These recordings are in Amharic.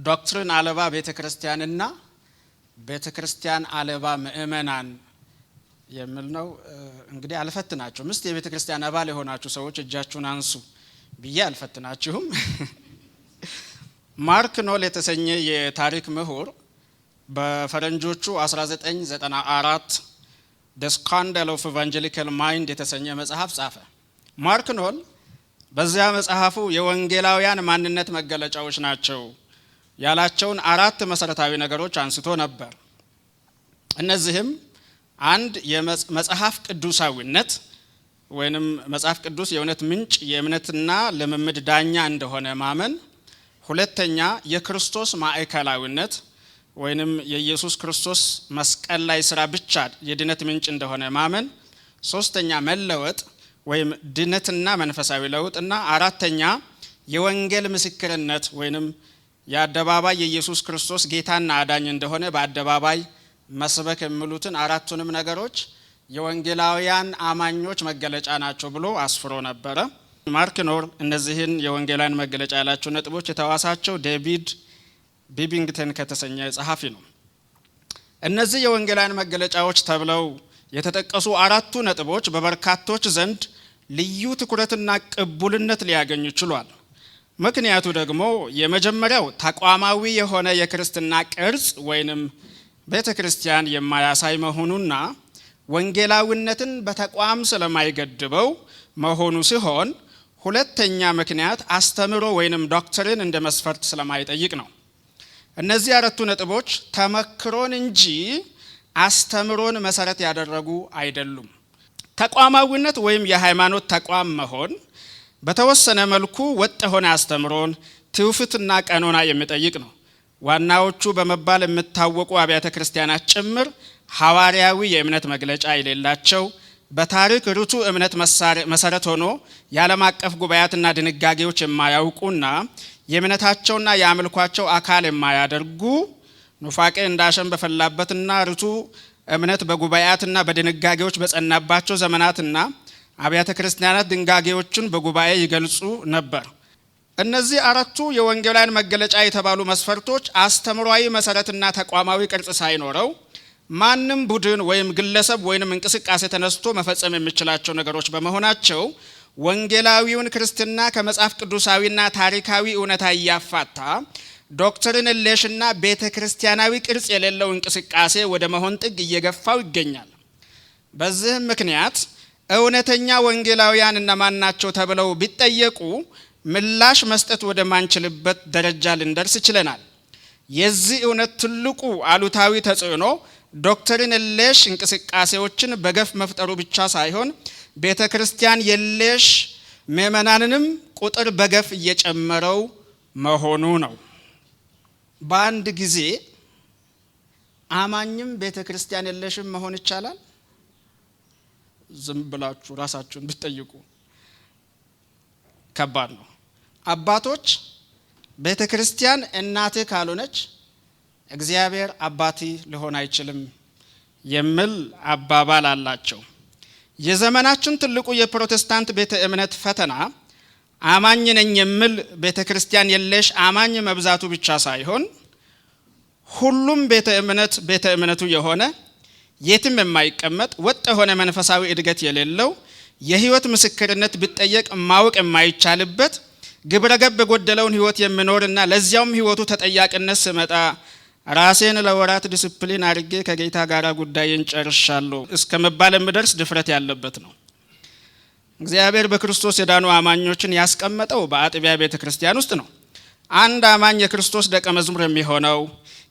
ዶክትሪን አለባ ቤተክርስቲያንና ቤተክርስቲያን አለባ ምእመናን የሚል ነው። እንግዲህ አልፈትናችሁም። እስቲ የቤተክርስቲያን አባል የሆናችሁ ሰዎች እጃችሁን አንሱ ብዬ አልፈትናችሁም። ማርክ ኖል የተሰኘ የታሪክ ምሁር በፈረንጆቹ 1994 The Scandal of Evangelical Mind የተሰኘ መጽሐፍ ጻፈ። ማርክ ኖል በዚያ መጽሐፉ የወንጌላውያን ማንነት መገለጫዎች ናቸው ያላቸውን 4 መሰረታዊ ነገሮች አንስቶ ነበር። እነዚህም አንድ የመጽሐፍ ቅዱሳዊነት ወይንም መጽሐፍ ቅዱስ የእውነት ምንጭ የእምነትና ልምምድ ዳኛ እንደሆነ ማመን፣ ሁለተኛ የክርስቶስ ማዕከላዊነት ወይንም የኢየሱስ ክርስቶስ መስቀል ላይ ስራ ብቻ የድነት ምንጭ እንደሆነ ማመን፣ ሶስተኛ መለወጥ ወይም ድነትና መንፈሳዊ ለውጥና አራተኛ የወንጌል ምስክርነት ወይንም የአደባባይ የኢየሱስ ክርስቶስ ጌታና አዳኝ እንደሆነ በአደባባይ መስበክ የሚሉትን 4ቱንም ነገሮች የወንጌላውያን አማኞች መገለጫ ናቸው ብሎ አስፍሮ ነበር። ማርክ ኖል እነዚህን የወንጌላውያን መገለጫ ያላቸው ነጥቦች የተዋሳቸው ዴቪድ ቢቢንግተን ከተሰኘ ጸሐፊ ነው። እነዚህ የወንጌላውያን መገለጫዎች ተብለው የተጠቀሱ 4ቱ ነጥቦች በበርካቶች ዘንድ ልዩ ትኩረትና ቅቡልነት ሊያገኙ ችሏል። ምክንያቱ ደግሞ የመጀመሪያው ተቋማዊ የሆነ የክርስትና ቅርጽ ወይንም ቤተክርስቲያን የማያሳይ መሆኑና ወንጌላዊነትን በተቋም ስለማይገድበው መሆኑ ሲሆን፣ ሁለተኛ ምክንያት አስተምሮ ወይንም ዶክትሪን እንደ መስፈርት ስለማይጠይቅ ነው። እነዚህ 4ቱ ነጥቦች ተመክሮን እንጂ አስተምሮን መሰረት ያደረጉ አይደሉም። ተቋማዊነት ወይም የሃይማኖት ተቋም መሆን በተወሰነ መልኩ ወጥ የሆነ አስተምሮን፣ ትውፊትና ቀኖና የሚጠይቅ ነው። ዋናዎቹ በመባል የሚታወቁ አብያተ ክርስቲያናት ጭምር ሐዋርያዊ የእምነት መግለጫ የሌላቸው፣ በታሪክ ርቱ እምነት መሰረት ሆኖ የዓለም አቀፍ ጉባኤያትና ድንጋጌዎች የማያውቁና የእምነታቸውና የአምልኳቸው አካል የማያደርጉ፣ ኑፋቄ እንዳሸን በፈላበትና ርቱ እምነት በጉባኤያትና በድንጋጌዎች በጸናባቸው ዘመናትና አብያተ ክርስቲያናት ድንጋጌዎችን በጉባኤ ይገልጹ ነበር። እነዚህ 4ቱ የወንጌላውያን መገለጫ የተባሉ መስፈርቶች አስተምሯዊ መሰረትና ተቋማዊ ቅርጽ ሳይኖረው ማንም ቡድን ወይም ግለሰብ ወይም እንቅስቃሴ ተነስቶ መፈጸም የሚችላቸው ነገሮች በመሆናቸው ወንጌላዊውን ክርስትና ከመጽሐፍ ቅዱሳዊና ታሪካዊ እውነታ እያፋታ ዶክትሪን የለሽና ቤተክርስቲያናዊ ቅርጽ የሌለው እንቅስቃሴ ወደ መሆን ጥግ እየገፋው ይገኛል። በዚህም ምክንያት እውነተኛ ወንጌላውያን እነማን ናቸው ተብለው ቢጠየቁ ምላሽ መስጠት ወደ ማንችልበት ደረጃ ልንደርስ ችለናል። የዚህ እውነት ትልቁ አሉታዊ ተጽዕኖ ዶክትሪን የለሽ እንቅስቃሴዎችን በገፍ መፍጠሩ ብቻ ሳይሆን ቤተክርስቲያን የለሽ ምእመናንንም ቁጥር በገፍ እየጨመረው መሆኑ ነው። በአንድ ጊዜ አማኝም ቤተክርስቲያን የለሽም መሆን ይቻላል? ዝም ብላችሁ ራሳችሁን ብትጠይቁ ከባድ ነው። አባቶች ቤተክርስቲያን እናቴ ካልሆነች እግዚአብሔር አባቴ ሊሆን አይችልም የሚል አባባል አላቸው። የዘመናችን ትልቁ የፕሮቴስታንት ቤተ እምነት ፈተና አማኝ ነኝ የሚል ቤተክርስቲያን የለሽ አማኝ መብዛቱ ብቻ ሳይሆን ሁሉም ቤተ እምነቱ የሆነ የትም የማይቀመጥ ወጥ የሆነ መንፈሳዊ እድገት የሌለው የህይወት ምስክርነት ቢጠየቅ ማወቅ የማይቻልበት ግብረገብ የጎደለውን ህይወት የሚኖርና ለዚያውም ህይወቱ ተጠያቂነት ሲመጣ ራሴን ለወራት ዲሲፕሊን አድርጌ ከጌታ ጋር ጉዳይን ጨርሻለሁ እስከመባል የሚደርስ ድፍረት ያለበት ነው። እግዚአብሔር በክርስቶስ የዳኑ አማኞችን ያስቀመጠው በአጥቢያ ቤተክርስቲያን ውስጥ ነው። አንድ አማኝ የክርስቶስ ደቀ መዝሙር የሚሆነው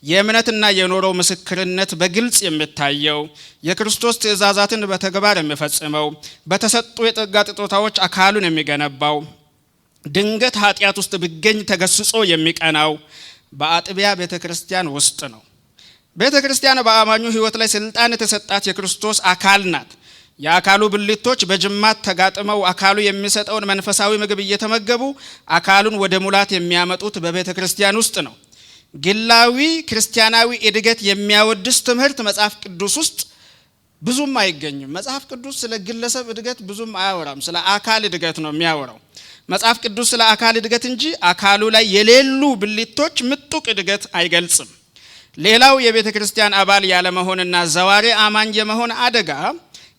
የእምነትና የኖረው ምስክርነት በግልጽ የሚታየው የክርስቶስ ትእዛዛትን በተግባር የሚፈጽመው በተሰጡ የጸጋ ስጦታዎች አካሉን የሚገነባው ድንገት ኃጢአት ውስጥ ቢገኝ ተገስጾ የሚቀናው በአጥቢያ ቤተክርስቲያን ውስጥ ነው። ቤተክርስቲያን በአማኙ ህይወት ላይ ስልጣን የተሰጣት የክርስቶስ አካል ናት። የአካሉ ብልቶች በጅማት ተጋጥመው አካሉ የሚሰጠውን መንፈሳዊ ምግብ እየተመገቡ አካሉን ወደ ሙላት የሚያመጡት በቤተክርስቲያን ውስጥ ነው። ግላዊ ክርስቲያናዊ እድገት የሚያወድስ ትምህርት መጽሐፍ ቅዱስ ውስጥ ብዙም አይገኝም። መጽሐፍ ቅዱስ ስለ ግለሰብ እድገት ብዙም አያወራም። ስለ አካል እድገት ነው የሚያወራው። መጽሐፍ ቅዱስ ስለ አካል እድገት እንጂ አካሉ ላይ የሌሉ ብልቶች ምጡቅ እድገት አይገልጽም። ሌላው የቤተ ክርስቲያን አባል ያለ መሆንና ዘዋሪ አማኝ የመሆን አደጋ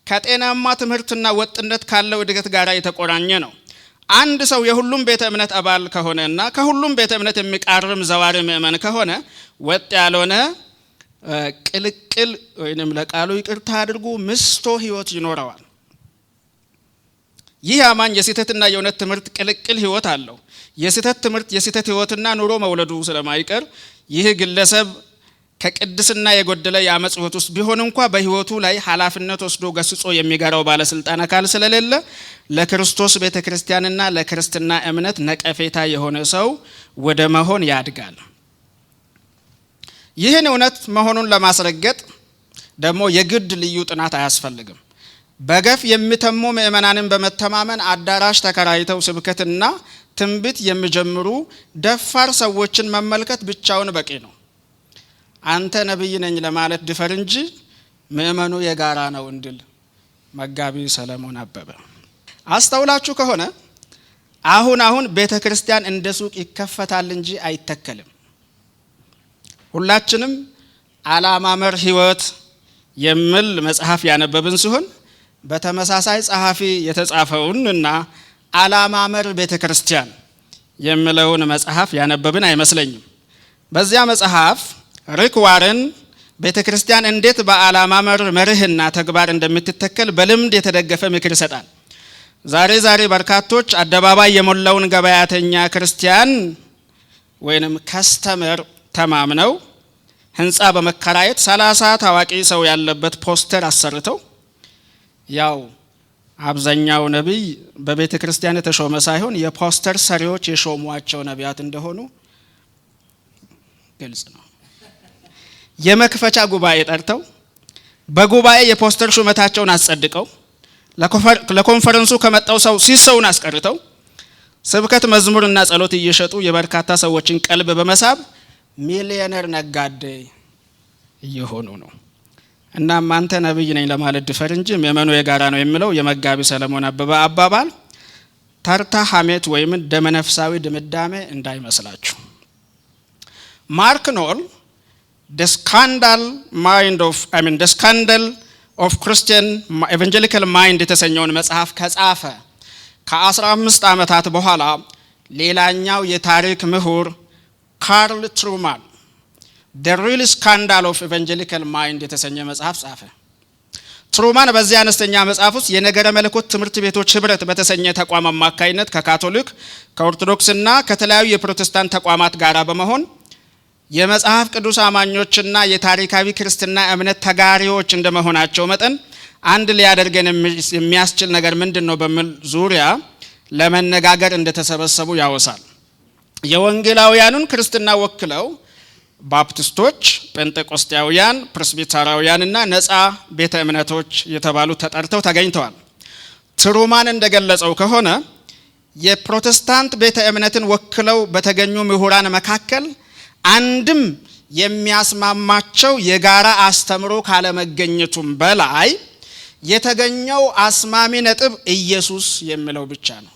ከጤናማ ትምህርትና ወጥነት ካለው እድገት ጋር የተቆራኘ ነው። አንድ ሰው የሁሉም ቤተ እምነት አባል ከሆነና ከሁሉም ቤተ እምነት የሚቃርም ዘዋሪ ምእመን ከሆነ ወጥ ያልሆነ ቅልቅል ወይንም ለቃሉ ይቅርታ አድርጉ ምስቶ ህይወት ይኖረዋል። ይህ አማኝ የስህተትና የእውነት ትምህርት ቅልቅል ህይወት አለው። የስህተት ትምህርት የስህተት ህይወትና ኑሮ መውለዱ ስለማይቀር ይህ ግለሰብ ከቅድስና የጎደለ የአመጽ ህይወት ውስጥ ቢሆን እንኳ በህይወቱ ላይ ኃላፊነት ወስዶ ገስጾ የሚገራው ባለስልጣን አካል ስለሌለ ለክርስቶስ ቤተክርስቲያንና ለክርስትና እምነት ነቀፌታ የሆነ ሰው ወደ መሆን ያድጋል። ይህን እውነት መሆኑን ለማስረገጥ ደግሞ የግድ ልዩ ጥናት አያስፈልግም። በገፍ የሚተሙ ምእመናንን በመተማመን አዳራሽ ተከራይተው ስብከትና ትንቢት የሚጀምሩ ደፋር ሰዎችን መመልከት ብቻውን በቂ ነው። አንተ ነብይ ነኝ ለማለት ድፈር እንጂ ምእመኑ የጋራ ነው እንድል መጋቢ ሰለሞን አበበ። አስተውላችሁ ከሆነ አሁን ቤተክርስቲያን እንደ ሱቅ ይከፈታል እንጂ አይተከልም። ሁላችንም ዓላማ መር ህይወት የሚል መጽሐፍ ያነበብን ሲሆን በተመሳሳይ ጸሐፊ የተጻፈውንና ዓላማ መር ቤተክርስቲያን የሚለውን መጽሐፍ ያነበብን አይመስለኝም። በዚያ መጽሐፍ ሪክ ዋረን ቤተክርስቲያን እንዴት በዓላማ መር መርህና ተግባር እንደምትተከል በልምድ የተደገፈ ምክር ይሰጣል። ዛሬ በርካቶች አደባባይ የሞላውን ገበያተኛ ክርስቲያን ወይንም ከስተመር ተማምነው ህንጻ በመከራየት 30 ታዋቂ ሰው ያለበት ፖስተር አሰርተው ያው አብዛኛው ነብይ በቤተ ክርስቲያን የተሾመ ሳይሆን የፖስተር ሰሪዎች የሾሟቸው ነቢያት እንደሆኑ ግልጽ ነው። የመክፈቻ ጉባኤ ጠርተው በጉባኤ የፖስተር ሹመታቸውን አጸድቀው ለኮንፈረንሱ ከመጣው ሰው ሲሰውን አስቀርተው ስብከት መዝሙርና ጸሎት እየሸጡ የበርካታ ሰዎችን ቀልብ በመሳብ ሚሊዮነር ነጋዴ እየሆኑ ነው። እና አንተ ነብይ ነኝ ለማለት ድፈር እንጂ ምእመኑ የጋራ ነው የሚለው የመጋቢ ሰለሞን አበበ አባባል ተርታ ሐሜት ወይም ደመነፍሳዊ ድምዳሜ እንዳይመስላችሁ። ማርክ ኖል the scandal of Christian evangelical mind የተሰኘውን መጽሐፍ ከጻፈ ከ15 ዓመታት በኋላ ሌላኛው የታሪክ ምሁር ካርል ትሩማን the real scandal of evangelical mind የተሰኘ መጽሐፍ ጻፈ። ትሩማን በዚህ አነስተኛ መጽሐፍ ውስጥ የነገረ መለኮት ትምህርት ቤቶች ህብረት በተሰኘ ተቋም አማካይነት ከካቶሊክ ከኦርቶዶክስና ከተለያዩ የፕሮቴስታንት ተቋማት ጋር በመሆን የመጽሐፍ ቅዱስ አማኞችና የታሪካዊ ክርስትና እምነት ተጋሪዎች እንደመሆናቸው መጠን አንድ ሊያደርገን የሚያስችል ነገር ምንድነው በሚል ዙሪያ ለመነጋገር እንደተሰበሰቡ ያወሳል። የወንጌላውያኑን ክርስትና ወክለው ባፕቲስቶች፣ ጴንጤቆስጣውያን፣ ፕሬስቢተራውያንና ነፃ ቤተ እምነቶች የተባሉ ተጠርተው ተገኝተዋል። ትሩማን እንደገለጸው ከሆነ የፕሮቴስታንት ቤተ እምነትን ወክለው በተገኙ ምሁራን መካከል አንድም የሚያስማማቸው የጋራ አስተምሮ ካለመገኘቱም በላይ የተገኘው አስማሚ ነጥብ ኢየሱስ የሚለው ብቻ ነው።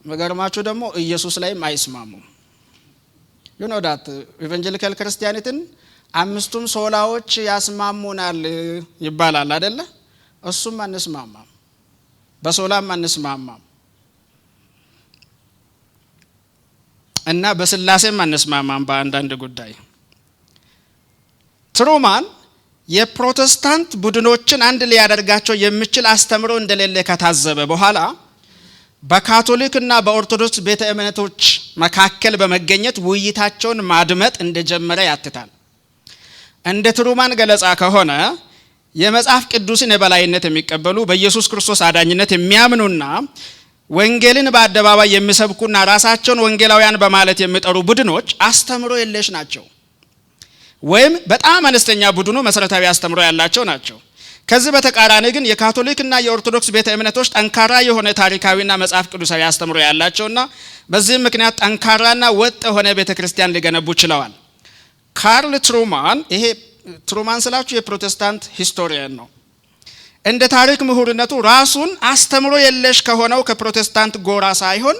መገርማችሁ ደግሞ ኢየሱስ ላይም አይስማሙም። you know that evangelical ክርስቲያኒትን አምስቱም ሶላዎች ያስማሙናል ይባላል አይደለ? እሱም አንስማማም፣ በሶላም አንስማማም እና በስላሴም አንስማማም በአንዳንድ ጉዳይ። ትሩማን የፕሮቴስታንት ቡድኖችን አንድ ሊያደርጋቸው የሚችል አስተምሮ እንደሌለ ከታዘበ በኋላ በካቶሊክና በኦርቶዶክስ ቤተ እምነቶች መካከል በመገኘት ውይይታቸውን ማድመጥ እንደጀመረ ያትታል። እንደ ትሩማን ገለጻ ከሆነ የመጽሐፍ ቅዱስን የበላይነት የሚቀበሉ በኢየሱስ ክርስቶስ አዳኝነት የሚያምኑና ወንጌልን በአደባባይ የሚሰብኩና ራሳቸውን ወንጌላውያን በማለት የሚጠሩ ቡድኖች አስተምሮ የለሽ ናቸው፣ ወይም በጣም አነስተኛ ቡድኑ መሰረታዊ አስተምሮ ያላቸው ናቸው። ከዚህ በተቃራኒ ግን የካቶሊክና የኦርቶዶክስ ቤተ እምነቶች ጠንካራ የሆነ ታሪካዊና መጽሐፍ ቅዱሳዊ አስተምሮ ያላቸውና በዚህም ምክንያት ጠንካራና ወጥ የሆነ ቤተክርስቲያን ሊገነቡ ችለዋል። ካርል ትሩማን ይሄ ትሩማን ስላችሁ የፕሮቴስታንት ሂስቶሪያን ነው። እንደ ታሪክ ምሁርነቱ ራሱን አስተምሮ የለሽ ከሆነው ከፕሮቴስታንት ጎራ ሳይሆን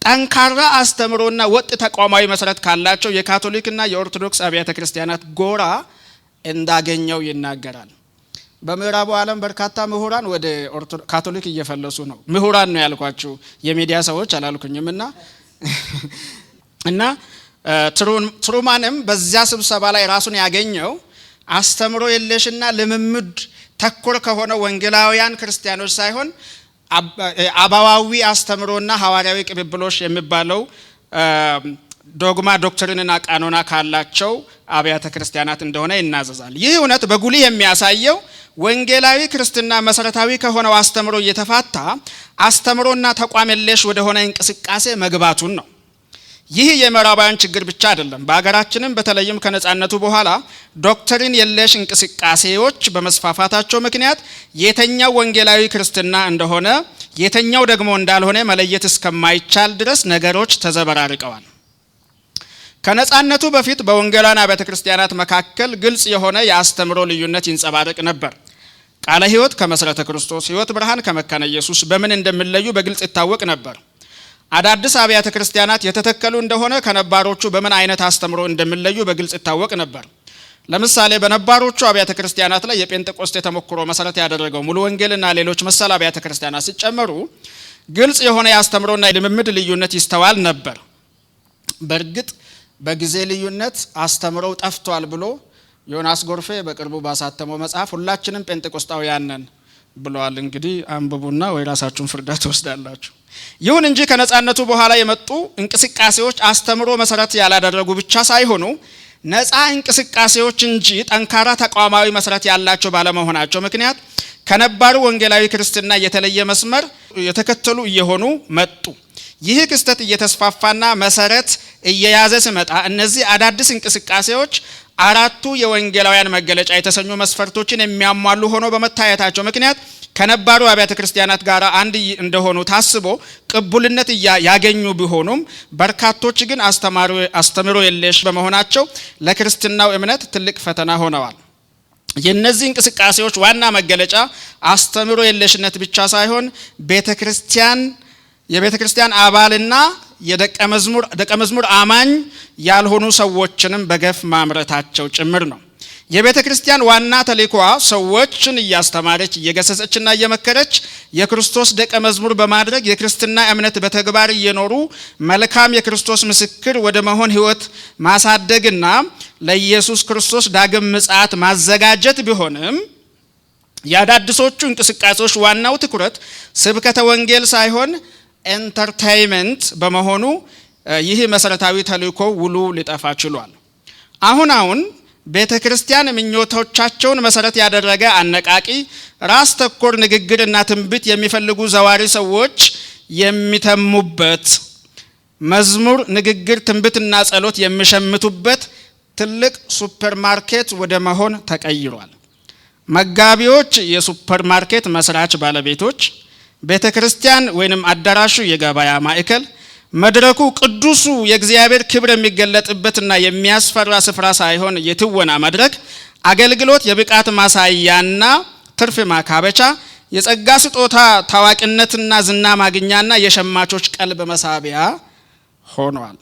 ጠንካራ አስተምሮና ወጥ ተቋማዊ መሰረት ካላቸው የካቶሊክና የኦርቶዶክስ አብያተ ክርስቲያናት ጎራ እንዳገኘው ይናገራል። በምዕራቡ ዓለም በርካታ ምሁራን ወደ ካቶሊክ እየፈለሱ ነው። ምሁራን ነው ያልኳችሁ፣ የሚዲያ ሰዎች አላልኩኝምና እና ትሩማንም በዚያ ስብሰባ ላይ ራሱን ያገኘው አስተምሮ የለሽና ልምምድ ተኮር ከሆነው ወንጌላውያን ክርስቲያኖች ሳይሆን አባዋዊ አስተምሮና ሐዋርያዊ ቅብብሎሽ የሚባለው ዶግማ ዶክትሪንና ቃኖና ካላቸው አብያተ ክርስቲያናት እንደሆነ ይናዘዛል። ይህ እውነት በጉልህ የሚያሳየው ወንጌላዊ ክርስትና መሰረታዊ ከሆነው አስተምሮ እየተፋታ አስተምሮና ተቋም የለሽ ወደሆነ እንቅስቃሴ መግባቱን ነው። ይህ የምዕራባውያን ችግር ብቻ አይደለም። በአገራችንም በተለይም ከነጻነቱ በኋላ ዶክትሪን የለሽ እንቅስቃሴዎች በመስፋፋታቸው ምክንያት የተኛው ወንጌላዊ ክርስትና እንደሆነ የተኛው ደግሞ እንዳልሆነ መለየት እስከማይቻል ድረስ ነገሮች ተዘበራርቀዋል። ከነጻነቱ በፊት በወንጌላውያን አብያተ ክርስቲያናት መካከል ግልጽ የሆነ የአስተምሮ ልዩነት ይንጸባረቅ ነበር። ቃለ ሕይወት ከመሰረተ ክርስቶስ፣ ሕይወት ብርሃን ከመካነ ኢየሱስ በምን እንደሚለዩ በግልጽ ይታወቅ ነበር። አዳዲስ አብያተ ክርስቲያናት የተተከሉ እንደሆነ ከነባሮቹ በምን አይነት አስተምሮ እንደሚለዩ በግልጽ ይታወቅ ነበር። ለምሳሌ በነባሮቹ አብያተ ክርስቲያናት ላይ የጴንጤቆስጤ ተሞክሮ መሰረት ያደረገው ሙሉ ወንጌልና ሌሎች መሰል አብያተ ክርስቲያናት ሲጨመሩ ግልጽ የሆነ የአስተምሮና የልምምድ ልዩነት ይስተዋል ነበር። በእርግጥ በጊዜ ልዩነት አስተምሮው ጠፍቷል ብሎ ዮናስ ጎርፌ በቅርቡ ባሳተመው መጽሐፍ ሁላችንም ጴንጤቆስጣውያን ነን ብለዋል። እንግዲህ አንብቡና ወይ ራሳችሁን ፍርድ ትወስዳላችሁ። ይሁን እንጂ ከነጻነቱ በኋላ የመጡ እንቅስቃሴዎች አስተምሮ መሰረት ያላደረጉ ብቻ ሳይሆኑ ነፃ እንቅስቃሴዎች እንጂ ጠንካራ ተቋማዊ መሰረት ያላቸው ባለመሆናቸው ምክንያት ከነባሩ ወንጌላዊ ክርስትና የተለየ መስመር የተከተሉ እየሆኑ መጡ። ይህ ክስተት እየተስፋፋና መሰረት እየያዘ ሲመጣ እነዚህ አዳዲስ እንቅስቃሴዎች አራቱ የወንጌላውያን መገለጫ የተሰኙ መስፈርቶችን የሚያሟሉ ሆኖ በመታየታቸው ምክንያት ከነባሩ አብያተ ክርስቲያናት ጋር አንድ እንደሆኑ ታስቦ ቅቡልነት ያገኙ ቢሆኑም በርካቶች ግን አስተምሮ የለሽ በመሆናቸው ለክርስትናው እምነት ትልቅ ፈተና ሆነዋል። የነዚህ እንቅስቃሴዎች ዋና መገለጫ አስተምሮ የለሽነት ብቻ ሳይሆን የቤተ ክርስቲያን አባልና የደቀ መዝሙር አማኝ ያልሆኑ ሰዎችንም በገፍ ማምረታቸው ጭምር ነው። የቤተ ክርስቲያን ዋና ተልእኮዋ ሰዎችን እያስተማረች እየገሰጸችና እየመከረች የክርስቶስ ደቀ መዝሙር በማድረግ የክርስትና እምነት በተግባር እየኖሩ መልካም የክርስቶስ ምስክር ወደ መሆን ሕይወት ማሳደግና ለኢየሱስ ክርስቶስ ዳግም ምጽአት ማዘጋጀት ቢሆንም የአዳዲሶቹ እንቅስቃሴዎች ዋናው ትኩረት ስብከተ ወንጌል ሳይሆን ኤንተርቴይንመንት በመሆኑ ይህ መሰረታዊ ተልእኮ ውሉ ሊጠፋ ችሏል። አሁን ቤተ ክርስቲያን ምኞቶቻቸውን መሰረት ያደረገ አነቃቂ ራስ ተኮር ንግግርና ትንቢት የሚፈልጉ ዘዋሪ ሰዎች የሚተሙበት መዝሙር፣ ንግግር፣ ትንቢትና ጸሎት የሚሸምቱበት ትልቅ ሱፐርማርኬት ወደ መሆን ተቀይሯል። መጋቢዎች የሱፐርማርኬት መስራች ባለቤቶች፣ ቤተ ክርስቲያን ወይንም አዳራሹ የገበያ ማዕከል፣ መድረኩ ቅዱሱ የእግዚአብሔር ክብር የሚገለጥበትና የሚያስፈራ ስፍራ ሳይሆን የትወና መድረክ፣ አገልግሎት የብቃት ማሳያና ትርፍ ማካበቻ፣ የጸጋ ስጦታ ታዋቂነትና ዝና ማግኛና የሸማቾች ቀልብ መሳቢያ ሆኗል።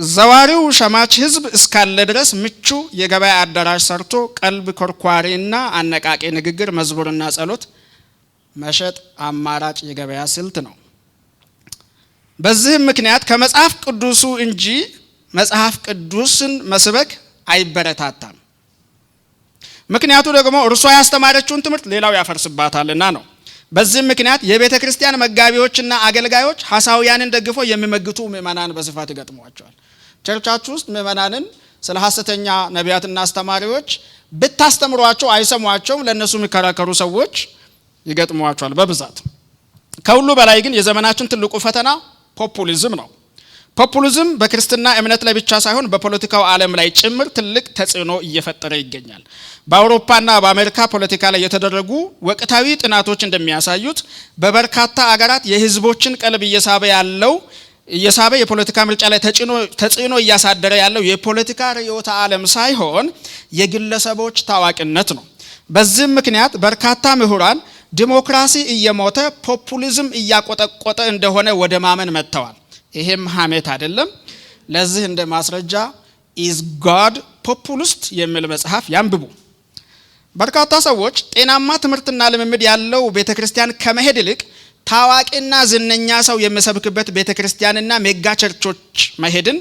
ዘዋሪው ሸማች ህዝብ እስካለ ድረስ ምቹ የገበያ አዳራሽ ሰርቶ ቀልብ ኮርኳሪና አነቃቂ ንግግር፣ መዝሙርና ጸሎት መሸጥ አማራጭ የገበያ ስልት ነው። በዚህም ምክንያት ከመጽሐፍ ቅዱሱ እንጂ መጽሐፍ ቅዱስን መስበክ አይበረታታም። ምክንያቱ ደግሞ እርሷ ያስተማረችውን ትምህርት ሌላው ያፈርስባታልና ነው። በዚህም ምክንያት የቤተ ክርስቲያን መጋቢዎችና አገልጋዮች ሐሳውያንን ደግፈው የሚመግቱ ምእመናን በስፋት ይገጥሟቸዋል። ቸርቻችሁ ውስጥ ምእመናንን ስለ ሐሰተኛ ነቢያትና አስተማሪዎች ብታስተምሯቸው አይሰሟቸውም። ለነሱ የሚከራከሩ ሰዎች ይገጥሟቸዋል በብዛት። ከሁሉ በላይ ግን የዘመናችን ትልቁ ፈተና ፖፑሊዝም ነው። ፖፑሊዝም በክርስትና እምነት ላይ ብቻ ሳይሆን በፖለቲካው ዓለም ላይ ጭምር ትልቅ ተጽዕኖ እየፈጠረ ይገኛል። በአውሮፓና በአሜሪካ ፖለቲካ ላይ የተደረጉ ወቅታዊ ጥናቶች እንደሚያሳዩት በበርካታ አገራት የህዝቦችን ቀልብ እየሳበ ያለው የሳበ የፖለቲካ ምርጫ ላይ ተጽዕኖ እያሳደረ ያለው የፖለቲካ ርዕዮተ ዓለም ሳይሆን የግለሰቦች ታዋቂነት ነው። በዚህም ምክንያት በርካታ ምሁራን ዲሞክራሲ እየሞተ ፖፑሊዝም እያቆጠቆጠ እንደሆነ ወደ ማመን መጥተዋል። ይሄም ሐሜት አይደለም። ለዚህ እንደ ማስረጃ ኢዝ ጋድ ፖፑሊስት የሚል መጽሐፍ ያንብቡ። በርካታ ሰዎች ጤናማ ትምህርትና ልምምድ ያለው ቤተክርስቲያን ከመሄድ ይልቅ ታዋቂና ዝነኛ ሰው የሚሰብክበት ቤተክርስቲያንና ሜጋ ቸርቾች መሄድን፣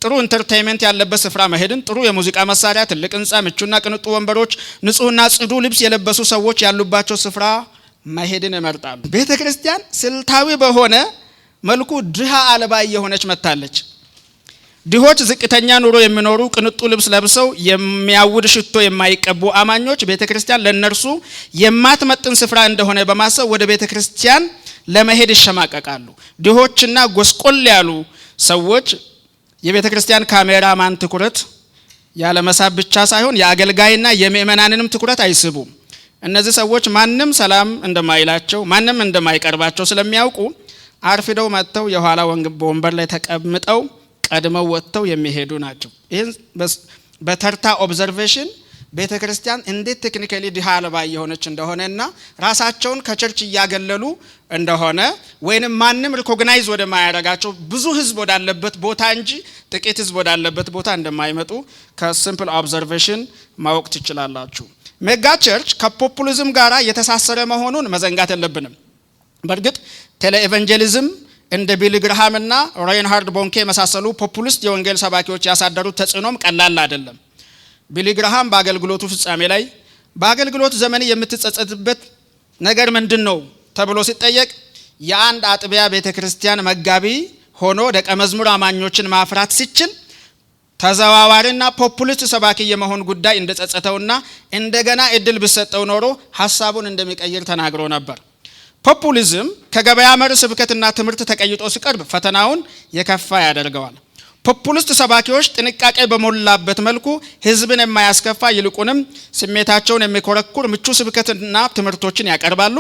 ጥሩ ኢንተርቴይንመንት ያለበት ስፍራ መሄድን፣ ጥሩ የሙዚቃ መሳሪያ፣ ትልቅ ህንጻ፣ ምቹና ቅንጡ ወንበሮች፣ ንጹህና ጽዱ ልብስ የለበሱ ሰዎች ያሉባቸው ስፍራ መሄድን ይመርጣሉ። ቤተክርስቲያን ስልታዊ በሆነ መልኩ ድሃ አልባ እየሆነች መጥታለች። ድሆች ዝቅተኛ ኑሮ የሚኖሩ ቅንጡ ልብስ ለብሰው የሚያውድ ሽቶ የማይቀቡ አማኞች ቤተክርስቲያን ለነርሱ የማትመጥን ስፍራ እንደሆነ በማሰብ ወደ ቤተክርስቲያን ለመሄድ ይሸማቀቃሉ። ድሆችና ጎስቆል ያሉ ሰዎች የቤተክርስቲያን ካሜራማን ትኩረት ያለ መሳብ ብቻ ሳይሆን የአገልጋይና የምእመናንንም ትኩረት አይስቡም። እነዚህ ሰዎች ማንም ሰላም እንደማይላቸው ማንም እንደማይቀርባቸው ስለሚያውቁ አርፍደው መጥተው የኋላ ወንበር ላይ ተቀምጠው ቀድመው ወጥተው የሚሄዱ ናቸው። ይህን በተርታ ኦብዘርቬሽን ቤተክርስቲያን እንዴት ቴክኒካሊ ድሃ አልባ የሆነች እንደሆነና ራሳቸውን ከቸርች እያገለሉ እንደሆነ ወይንም ማንም ሪኮግናይዝ ወደ ማያረጋቸው ብዙ ህዝብ ወዳለበት ቦታ እንጂ ጥቂት ህዝብ ወዳለበት ቦታ እንደማይመጡ ከሲምፕል ኦብዘርቬሽን ማወቅ ትችላላችሁ። ሜጋ ቸርች ከፖፑሊዝም ጋራ የተሳሰረ መሆኑን መዘንጋት የለብንም። በእርግጥ ቴሌ ኢቫንጀሊዝም እንደ ቢሊ ግርሃም እና ሬይንሃርድ ቦንኬ የመሳሰሉ ፖፑሊስት የወንጌል ሰባኪዎች ያሳደሩት ተጽዕኖም ቀላል አይደለም። ቢሊ ግርሃም በአገልግሎቱ ፍጻሜ ላይ በአገልግሎት ዘመን የምትጸጸትበት ነገር ምንድነው ተብሎ ሲጠየቅ የአንድ አጥቢያ ቤተክርስቲያን መጋቢ ሆኖ ደቀ መዝሙር አማኞችን ማፍራት ሲችል ተዘዋዋሪና ፖፑሊስት ሰባኪ የመሆን ጉዳይ እንደጸጸተውና እንደገና እድል ቢሰጠው ኖሮ ሐሳቡን እንደሚቀይር ተናግሮ ነበር። ፖፑሊዝም ከገበያ መር ስብከትና ትምህርት ተቀይጦ ሲቀርብ ፈተናውን የከፋ ያደርገዋል። ፖፑሊስት ሰባኪዎች ጥንቃቄ በሞላበት መልኩ ህዝብን የማያስከፋ ይልቁንም ስሜታቸውን የሚኮረኩር ምቹ ስብከትና ትምህርቶችን ያቀርባሉ።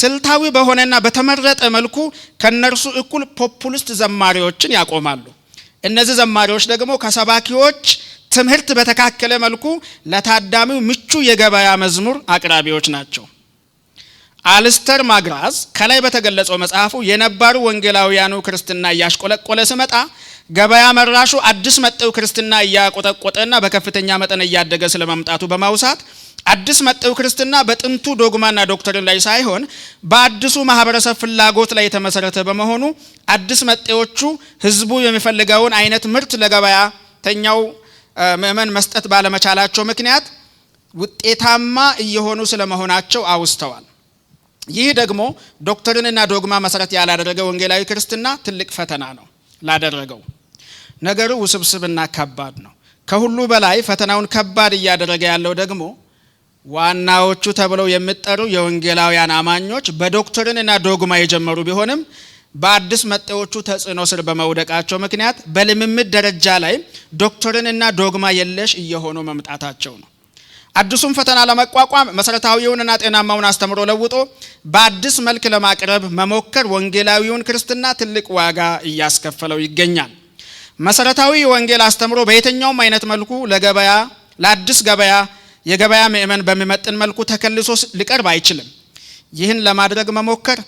ስልታዊ በሆነና በተመረጠ መልኩ ከነርሱ እኩል ፖፑሊስት ዘማሪዎችን ያቆማሉ። እነዚህ ዘማሪዎች ደግሞ ከሰባኪዎች ትምህርት በተካከለ መልኩ ለታዳሚው ምቹ የገበያ መዝሙር አቅራቢዎች ናቸው። አልስተር ማግራዝ ከላይ በተገለጸው መጽሐፉ የነባሩ ወንጌላውያኑ ክርስትና እያሽቆለቆለ ሲመጣ ገበያ መራሹ አዲስ መጤው ክርስትና እያቆጠቆጠና በከፍተኛ መጠን እያደገ ስለመምጣቱ በማውሳት አዲስ መጤው ክርስትና በጥንቱ ዶግማና ዶክትሪን ላይ ሳይሆን በአዲሱ ማህበረሰብ ፍላጎት ላይ የተመሰረተ በመሆኑ አዲስ መጤዎቹ ህዝቡ የሚፈልገውን አይነት ምርት ለገበያተኛው ምእመን መስጠት ባለመቻላቸው ምክንያት ውጤታማ እየሆኑ ስለመሆናቸው አውስተዋል። ይህ ደግሞ ዶክትሪንና ዶግማ መሰረት ያላደረገ ወንጌላዊ ክርስትና ትልቅ ፈተና ነው ላደረገው። ነገሩ ውስብስብና ከባድ ነው። ከሁሉ በላይ ፈተናውን ከባድ እያደረገ ያለው ደግሞ ዋናዎቹ ተብለው የሚጠሩ የወንጌላውያን አማኞች በዶክትሪንና ዶግማ የጀመሩ ቢሆንም በአዲስ መጤዎቹ ተጽዕኖ ስር በመውደቃቸው ምክንያት በልምምድ ደረጃ ላይ ዶክትሪንና ዶግማ የለሽ እየሆኑ መምጣታቸው ነው። አዲሱን ፈተና ለመቋቋም መሰረታዊውንና ጤናማውን አስተምሮ ለውጦ በአዲስ መልክ ለማቅረብ መሞከር ወንጌላዊውን ክርስትና ትልቅ ዋጋ እያስከፈለው ይገኛል። መሰረታዊ የወንጌል አስተምሮ በየትኛውም አይነት መልኩ ለአዲስ ገበያ የገበያ ምእመን በሚመጥን መልኩ ተከልሶ ሊቀርብ አይችልም። ይህን ለማድረግ መሞከር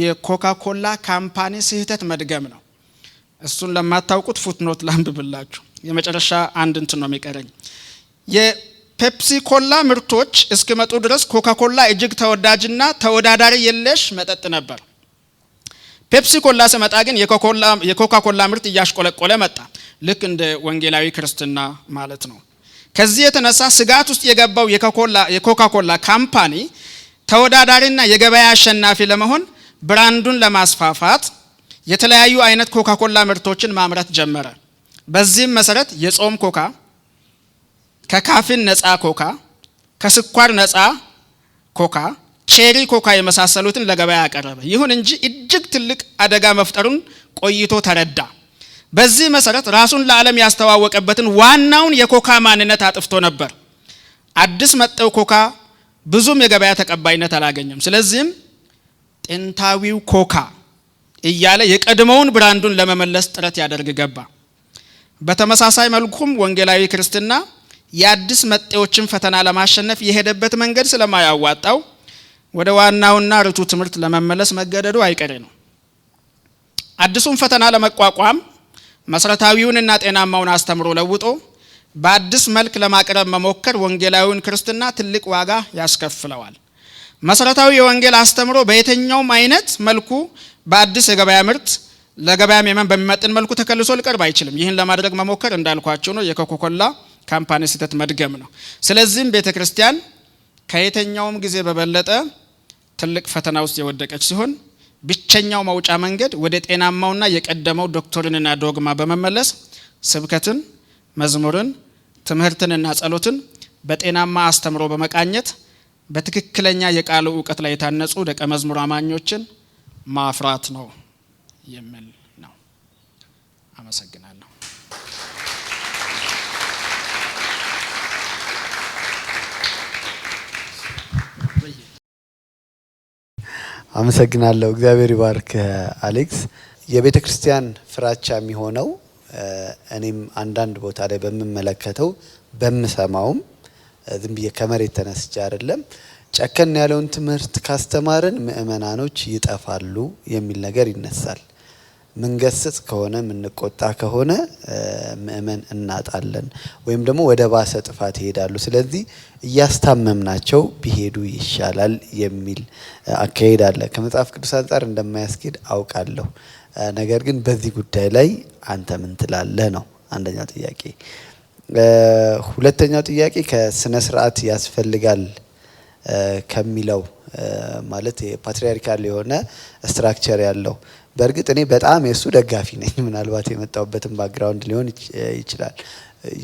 የኮካኮላ ካምፓኒ ስህተት መድገም ነው። እሱን ለማታውቁት ፉትኖት ላንብብላችሁ። የመጨረሻ አንድ እንትን ነው የሚቀረኝ። የፔፕሲ ኮላ ምርቶች እስኪመጡ ድረስ ኮካኮላ እጅግ ተወዳጅና ተወዳዳሪ የለሽ መጠጥ ነበር። ፔፕሲ ኮላ ሲመጣ ግን የኮካኮላ ምርት እያሽቆለቆለ መጣ። ልክ እንደ ወንጌላዊ ክርስትና ማለት ነው። ከዚህ የተነሳ ስጋት ውስጥ የገባው የኮካኮላ ካምፓኒ ተወዳዳሪና የገበያ አሸናፊ ለመሆን ብራንዱን ለማስፋፋት የተለያዩ አይነት ኮካኮላ ምርቶችን ማምረት ጀመረ። በዚህም መሰረት የጾም ኮካ፣ ከካፊን ነፃ ኮካ፣ ከስኳር ነፃ ኮካ፣ ቼሪ ኮካ የመሳሰሉትን ለገበያ ያቀረበ። ይሁን እንጂ እጅግ ትልቅ አደጋ መፍጠሩን ቆይቶ ተረዳ። በዚህ መሰረት ራሱን ለዓለም ያስተዋወቀበትን ዋናውን የኮካ ማንነት አጥፍቶ ነበር። አዲስ መጤው ኮካ ብዙም የገበያ ተቀባይነት አላገኘም። ስለዚህም ጥንታዊው ኮካ እያለ የቀድሞውን ብራንዱን ለመመለስ ጥረት ያደርግ ገባ። በተመሳሳይ መልኩም ወንጌላዊ ክርስትና የአዲስ መጤዎችን ፈተና ለማሸነፍ የሄደበት መንገድ ስለማያዋጣው ወደ ዋናውና ርቱ ትምህርት ለመመለስ መገደዱ አይቀሬ ነው። አዲሱን ፈተና ለመቋቋም መሰረታዊውንና ጤናማውን አስተምሮ ለውጦ በአዲስ መልክ ለማቅረብ መሞከር ወንጌላዊውን ክርስትና ትልቅ ዋጋ ያስከፍለዋል። መሰረታዊ የወንጌል አስተምሮ በየትኛውም አይነት መልኩ በአዲስ የገበያ ምርት ለገበያም የመን በሚመጥን መልኩ ተከልሶ ሊቀርብ አይችልም። ይህን ለማድረግ መሞከር እንዳልኳቸው ነው የኮካኮላ ካምፓኒ ስህተት መድገም ነው። ስለዚህም ቤተክርስቲያን ከየትኛውም ጊዜ በበለጠ ትልቅ ፈተና ውስጥ የወደቀች ሲሆን ብቸኛው መውጫ መንገድ ወደ ጤናማውና የቀደመው ዶክትሪንና ዶግማ በመመለስ ስብከትን፣ መዝሙርን፣ ትምህርትንና ጸሎትን በጤናማ አስተምሮ በመቃኘት በትክክለኛ የቃሉ ዕውቀት ላይ የታነጹ ደቀ መዝሙር አማኞችን ማፍራት ነው የሚል ነው። አመሰግናለሁ። አመሰግናለሁ። እግዚአብሔር ይባርክ አሌክስ። የቤተ ክርስቲያን ፍራቻ የሚሆነው እኔም አንዳንድ ቦታ ላይ በመመለከተው በመሰማውም ዝም ብዬ ከመሬት ተነስቼ አይደለም፣ ጨከን ያለውን ትምህርት ካስተማርን ምእመናኖች ይጠፋሉ የሚል ነገር ይነሳል። ምንገስጽ ከሆነ ምንቆጣ ከሆነ ምእመን እናጣለን ወይም ደግሞ ወደ ባሰ ጥፋት ይሄዳሉ። ስለዚህ እያስታመምናቸው ቢሄዱ ይሻላል የሚል አካሄድ አለ። ከመጽሐፍ ቅዱስ አንጻር እንደማያስኬድ አውቃለሁ። ነገር ግን በዚህ ጉዳይ ላይ አንተ ምን ትላለህ ነው አንደኛው ጥያቄ። ሁለተኛው ጥያቄ ከስነ ስርዓት ያስፈልጋል ከሚለው ማለት የፓትሪያርካል የሆነ ስትራክቸር ያለው በእርግጥ እኔ በጣም የሱ ደጋፊ ነኝ። ምናልባት የመጣውበትን ባክግራውንድ ሊሆን ይችላል።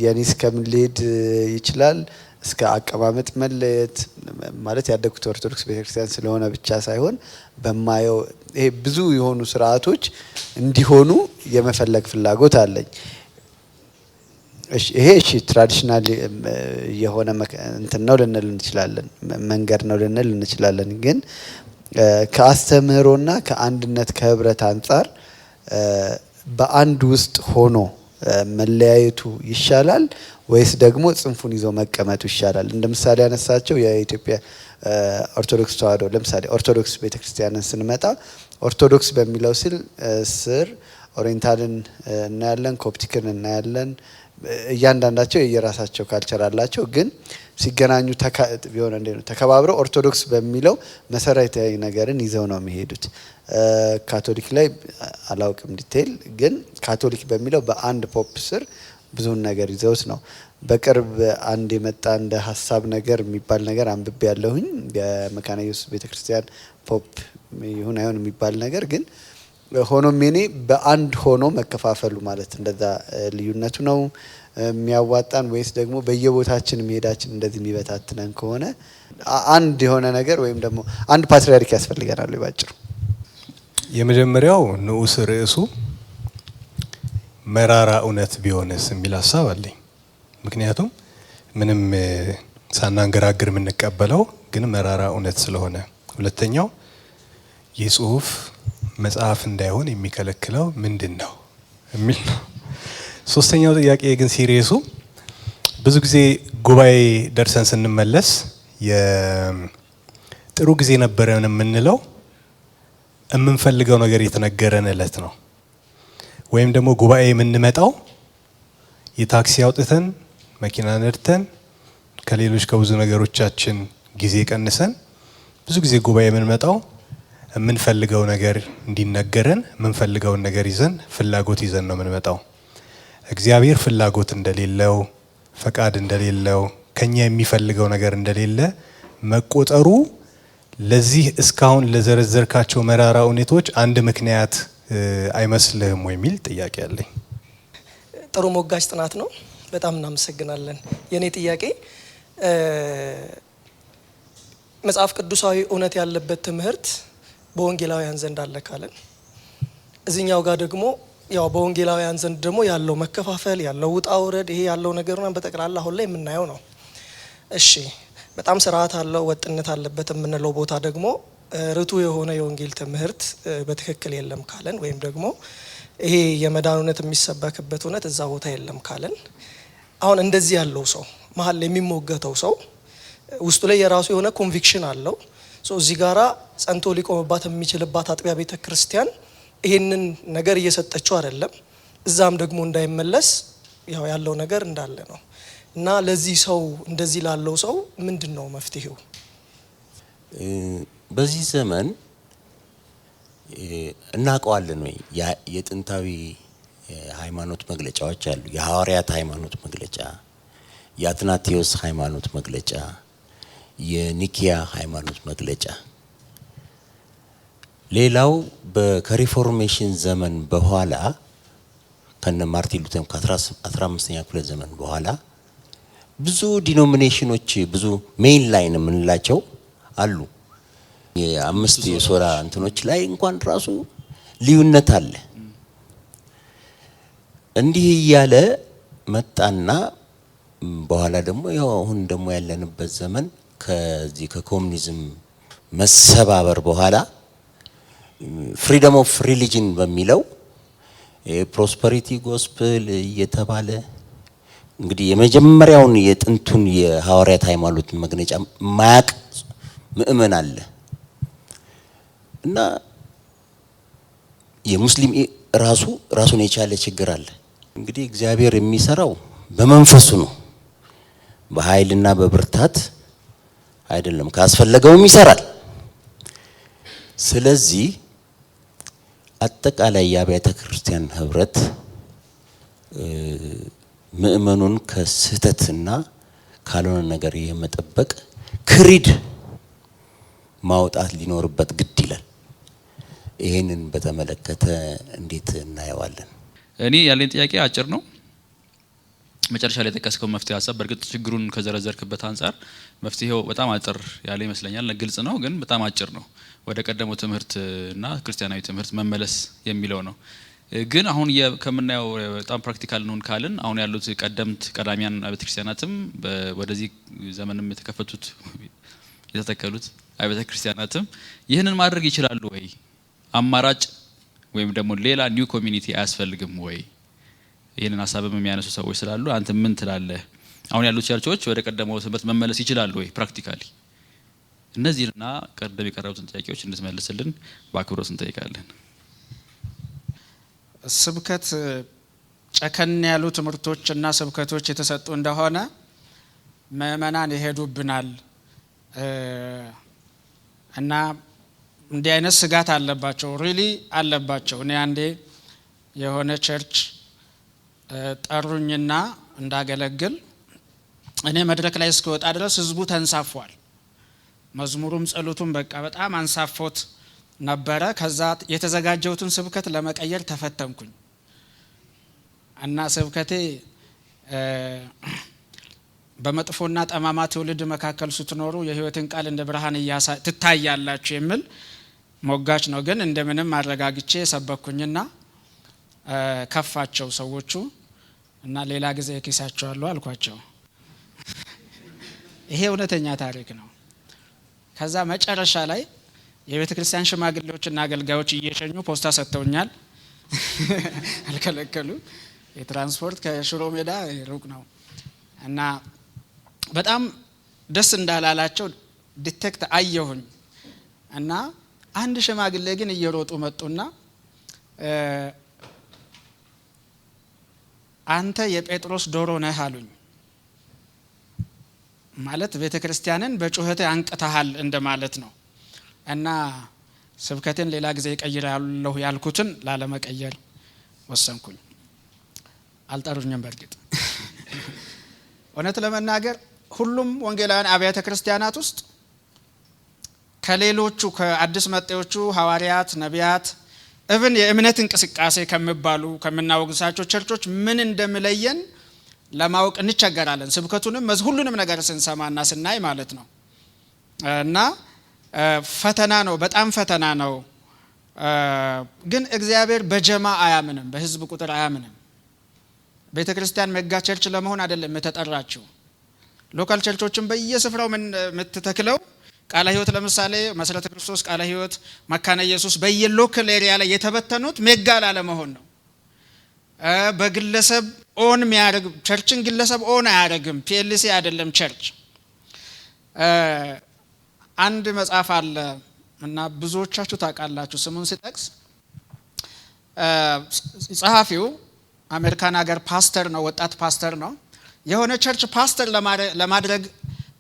የኔ እስከምን ሊሄድ ይችላል እስከ አቀማመጥ መለየት ማለት ያደኩት ኦርቶዶክስ ቤተክርስቲያን ስለሆነ ብቻ ሳይሆን በማየው ይሄ ብዙ የሆኑ ስርዓቶች እንዲሆኑ የመፈለግ ፍላጎት አለኝ። ይሄ ትራዲሽናል የሆነ እንትን ነው ልንል እንችላለን፣ መንገድ ነው ልንል እንችላለን። ግን ከአስተምህሮና ከአንድነት ከህብረት አንጻር በአንድ ውስጥ ሆኖ መለያየቱ ይሻላል ወይስ ደግሞ ጽንፉን ይዞ መቀመጡ ይሻላል? እንደ ምሳሌ ያነሳቸው የኢትዮጵያ ኦርቶዶክስ ተዋሕዶ ለምሳሌ ኦርቶዶክስ ቤተክርስቲያንን ስንመጣ ኦርቶዶክስ በሚለው ስር ኦሪየንታልን እናያለን፣ ኮፕቲክን እናያለን። እያንዳንዳቸው የየራሳቸው ካልቸር አላቸው። ግን ሲገናኙ ቢሆን እንደ ነው ተከባብረው ኦርቶዶክስ በሚለው መሰረታዊ ነገርን ይዘው ነው የሚሄዱት። ካቶሊክ ላይ አላውቅም ዲቴል፣ ግን ካቶሊክ በሚለው በአንድ ፖፕ ስር ብዙን ነገር ይዘውት ነው። በቅርብ አንድ የመጣ እንደ ሀሳብ ነገር የሚባል ነገር አንብቤ ያለሁኝ የመካነ ኢየሱስ ቤተክርስቲያን ፖፕ ይሁን አይሁን የሚባል ነገር ግን ሆኖም የኔ በአንድ ሆኖ መከፋፈሉ ማለት እንደዛ ልዩነቱ ነው የሚያዋጣን ወይስ ደግሞ በየቦታችን መሄዳችን እንደዚህ የሚበታትነን ከሆነ አንድ የሆነ ነገር ወይም ደግሞ አንድ ፓትሪያርክ ያስፈልገናል ባጭሩ? የመጀመሪያው ንዑስ ርዕሱ መራራ እውነት ቢሆንስ የሚል ሀሳብ አለኝ። ምክንያቱም ምንም ሳናንገራግር የምንቀበለው ግን መራራ እውነት ስለሆነ። ሁለተኛው የጽሁፍ መጽሐፍ እንዳይሆን የሚከለክለው ምንድን ነው የሚል ነው። ሶስተኛው ጥያቄ ግን ሲሪየሱ ብዙ ጊዜ ጉባኤ ደርሰን ስንመለስ ጥሩ ጊዜ ነበረን የምንለው የምንፈልገው ነገር የተነገረን እለት ነው። ወይም ደግሞ ጉባኤ የምንመጣው የታክሲ አውጥተን መኪና ነድተን ከሌሎች ከብዙ ነገሮቻችን ጊዜ ቀንሰን ብዙ ጊዜ ጉባኤ የምንመጣው የምንፈልገው ነገር እንዲነገረን የምንፈልገውን ነገር ይዘን ፍላጎት ይዘን ነው የምንመጣው። እግዚአብሔር ፍላጎት እንደሌለው ፈቃድ እንደሌለው ከኛ የሚፈልገው ነገር እንደሌለ መቆጠሩ ለዚህ እስካሁን ለዘረዘርካቸው መራራ ሁኔታዎች አንድ ምክንያት አይመስልህም ወይ የሚል ጥያቄ አለኝ። ጥሩ ሞጋች ጥናት ነው። በጣም እናመሰግናለን። የኔ ጥያቄ መጽሐፍ ቅዱሳዊ እውነት ያለበት ትምህርት በወንጌላውያን ዘንድ አለ ካለን እዚህኛው ጋር ደግሞ ያው በወንጌላውያን ዘንድ ደግሞ ያለው መከፋፈል ያለው ውጣ ውረድ ይሄ ያለው ነገርና በጠቅላላ አሁን ላይ የምናየው ነው። እሺ በጣም ስርዓት አለው ወጥነት አለበት የምንለው ቦታ ደግሞ ርቱ የሆነ የወንጌል ትምህርት በትክክል የለም ካለን ወይም ደግሞ ይሄ የመዳን እውነት የሚሰበክበት እውነት እዛ ቦታ የለም ካለን አሁን እንደዚህ ያለው ሰው መሀል የሚሞገተው ሰው ውስጡ ላይ የራሱ የሆነ ኮንቪክሽን አለው። እዚህ ጋራ ጸንቶ ሊቆምባት የሚችልባት አጥቢያ ቤተ ክርስቲያን ይሄንን ነገር እየሰጠችው አይደለም። እዛም ደግሞ እንዳይመለስ ያው ያለው ነገር እንዳለ ነው እና ለዚህ ሰው እንደዚህ ላለው ሰው ምንድነው መፍትሄው? በዚህ ዘመን እናውቀዋለን ወይ የጥንታዊ ሃይማኖት መግለጫዎች አሉ። የሐዋርያት ሃይማኖት መግለጫ፣ የአትናቴዎስ ሃይማኖት መግለጫ፣ የኒኪያ ሃይማኖት መግለጫ። ሌላው ከሪፎርሜሽን ዘመን በኋላ ከነ ማርቲን ሉተር ከ15ኛ ክፍለ ዘመን በኋላ ብዙ ዲኖሚኔሽኖች ብዙ ሜይን ላይን የምንላቸው አሉ። የአምስት የሶራ እንትኖች ላይ እንኳን ራሱ ልዩነት አለ። እንዲህ እያለ መጣና በኋላ ደግሞ ያው አሁን ደግሞ ያለንበት ዘመን ከዚህ ከኮሙኒዝም መሰባበር በኋላ ፍሪደም ኦፍ ሪሊጅን በሚለው ፕሮስፐሪቲ ጎስፕል እየተባለ እንግዲህ የመጀመሪያውን የጥንቱን የሐዋርያት ሃይማኖት መግለጫ ማያቅ ምእመን አለ እና የሙስሊም ራሱን የቻለ ችግር አለ። እንግዲህ እግዚአብሔር የሚሰራው በመንፈሱ ነው፣ በኃይልና በብርታት አይደለም። ካስፈለገውም ይሰራል። ስለዚህ አጠቃላይ የአብያተ ክርስቲያን ህብረት ምእመኑን ከስህተትና ካልሆነ ነገር የመጠበቅ ክሪድ ማውጣት ሊኖርበት ግድ ይላል። ይሄንን በተመለከተ እንዴት እናየዋለን? እኔ ያለኝ ጥያቄ አጭር ነው። መጨረሻ ላይ የጠቀስከው መፍትሄ ሀሳብ በእርግጥ ችግሩን ከዘረዘርክበት አንጻር መፍትሄው በጣም አጭር ያለ ይመስለኛል። ግልጽ ነው ግን በጣም አጭር ነው። ወደ ቀደመው ትምህርትና ክርስቲያናዊ ትምህርት መመለስ የሚለው ነው። ግን አሁን ከምናየው በጣም ፕራክቲካል ነው ካልን አሁን ያሉት ቀደምት ቀዳሚያን አብያተ ክርስቲያናትም ወደዚህ ዘመንም የተከፈቱት የተተከሉት አብያተ ክርስቲያናትም ይህንን ማድረግ ይችላሉ ወይ? አማራጭ ወይም ደግሞ ሌላ ኒው ኮሚኒቲ አያስፈልግም ወይ? ይህንን ሀሳብም የሚያነሱ ሰዎች ስላሉ አንተ ምን ትላለህ? አሁን ያሉት ቸርቾች ወደ ቀደመው ትምህርት መመለስ ይችላሉ ወይ ፕራክቲካሊ? እነዚህና ቀደም የቀረቡትን ጥያቄዎች እንድትመልስልን በአክብሮት እንጠይቃለን። ስብከት ጨከን ያሉ ትምህርቶችና ስብከቶች የተሰጡ እንደሆነ ምእመናን ይሄዱብናል እና እንዲህ አይነት ስጋት አለባቸው፣ ሪሊ አለባቸው። እኔ አንዴ የሆነ ቸርች ጠሩኝና እንዳገለግል እኔ መድረክ ላይ እስከወጣ ድረስ ህዝቡ ተንሳፏል። መዝሙሩም ጸሎቱም በቃ በጣም አንሳፎት ነበረ። ከዛ የተዘጋጀውትን ስብከት ለመቀየር ተፈተንኩኝ እና ስብከቴ በመጥፎና ጠማማ ትውልድ መካከል ስትኖሩ የህይወትን ቃል እንደ ብርሃን ትታያላችሁ የሚል ሞጋች ነው። ግን እንደምንም አረጋግቼ ሰበኩኝና ከፋቸው ሰዎቹ እና ሌላ ጊዜ እኪሳቸዋለሁ አልኳቸው። ይሄ እውነተኛ ታሪክ ነው። ከዛ መጨረሻ ላይ የቤተ ክርስቲያን ሽማግሌዎችና አገልጋዮች እየሸኙ ፖስታ ሰጥተውኛል። አልከለከሉ። የትራንስፖርት ከሽሮ ሜዳ ሩቅ ነው እና በጣም ደስ እንዳላላቸው ዲቴክት አየሁኝ እና አንድ ሽማግሌ ግን እየሮጡ መጡና አንተ የጴጥሮስ ዶሮ ነህ አሉኝ። ማለት ቤተ ክርስቲያንን በጩኸት አንቅተሃል እንደማለት ነው። እና ስብከቴን ሌላ ጊዜ እቀይራለሁ ያልኩትን ላለመቀየር ወሰንኩኝ። አልጠሩኝም። በእርግጥ እውነት ለመናገር ሁሉም ወንጌላውያን አብያተ ክርስቲያናት ውስጥ ከሌሎቹ ከአዲስ መጤዎቹ ሐዋርያት፣ ነቢያት እብን የእምነት እንቅስቃሴ ከሚባሉ ከምናወግዛቸው ቸርቾች ምን እንደሚለየን ለማወቅ እንቸገራለን። ስብከቱንም ሁሉንም ነገር ስንሰማና ስናይ ማለት ነው። እና ፈተና ነው፣ በጣም ፈተና ነው። ግን እግዚአብሔር በጀማ አያምንም፣ በህዝብ ቁጥር አያምንም። ቤተ ክርስቲያን ሜጋ ቸርች ለመሆን አይደለም የተጠራችው። ሎካል ቸርቾችን በየስፍራው የምትተክለው ቃለ ሕይወት ለምሳሌ መሰረተ ክርስቶስ፣ ቃለ ሕይወት፣ መካነ ኢየሱስ በየሎካል ኤሪያ ላይ የተበተኑት ሜጋ ላለመሆን ነው። በግለሰብ ኦን የሚያደርግ ቸርችን ግለሰብ ኦን አያደርግም። ፒኤልሲ አይደለም ቸርች። አንድ መጽሐፍ አለ እና ብዙዎቻችሁ ታውቃላችሁ ስሙን ሲጠቅስ ጸሐፊው አሜሪካን ሀገር ፓስተር ነው፣ ወጣት ፓስተር ነው። የሆነ ቸርች ፓስተር ለማድረግ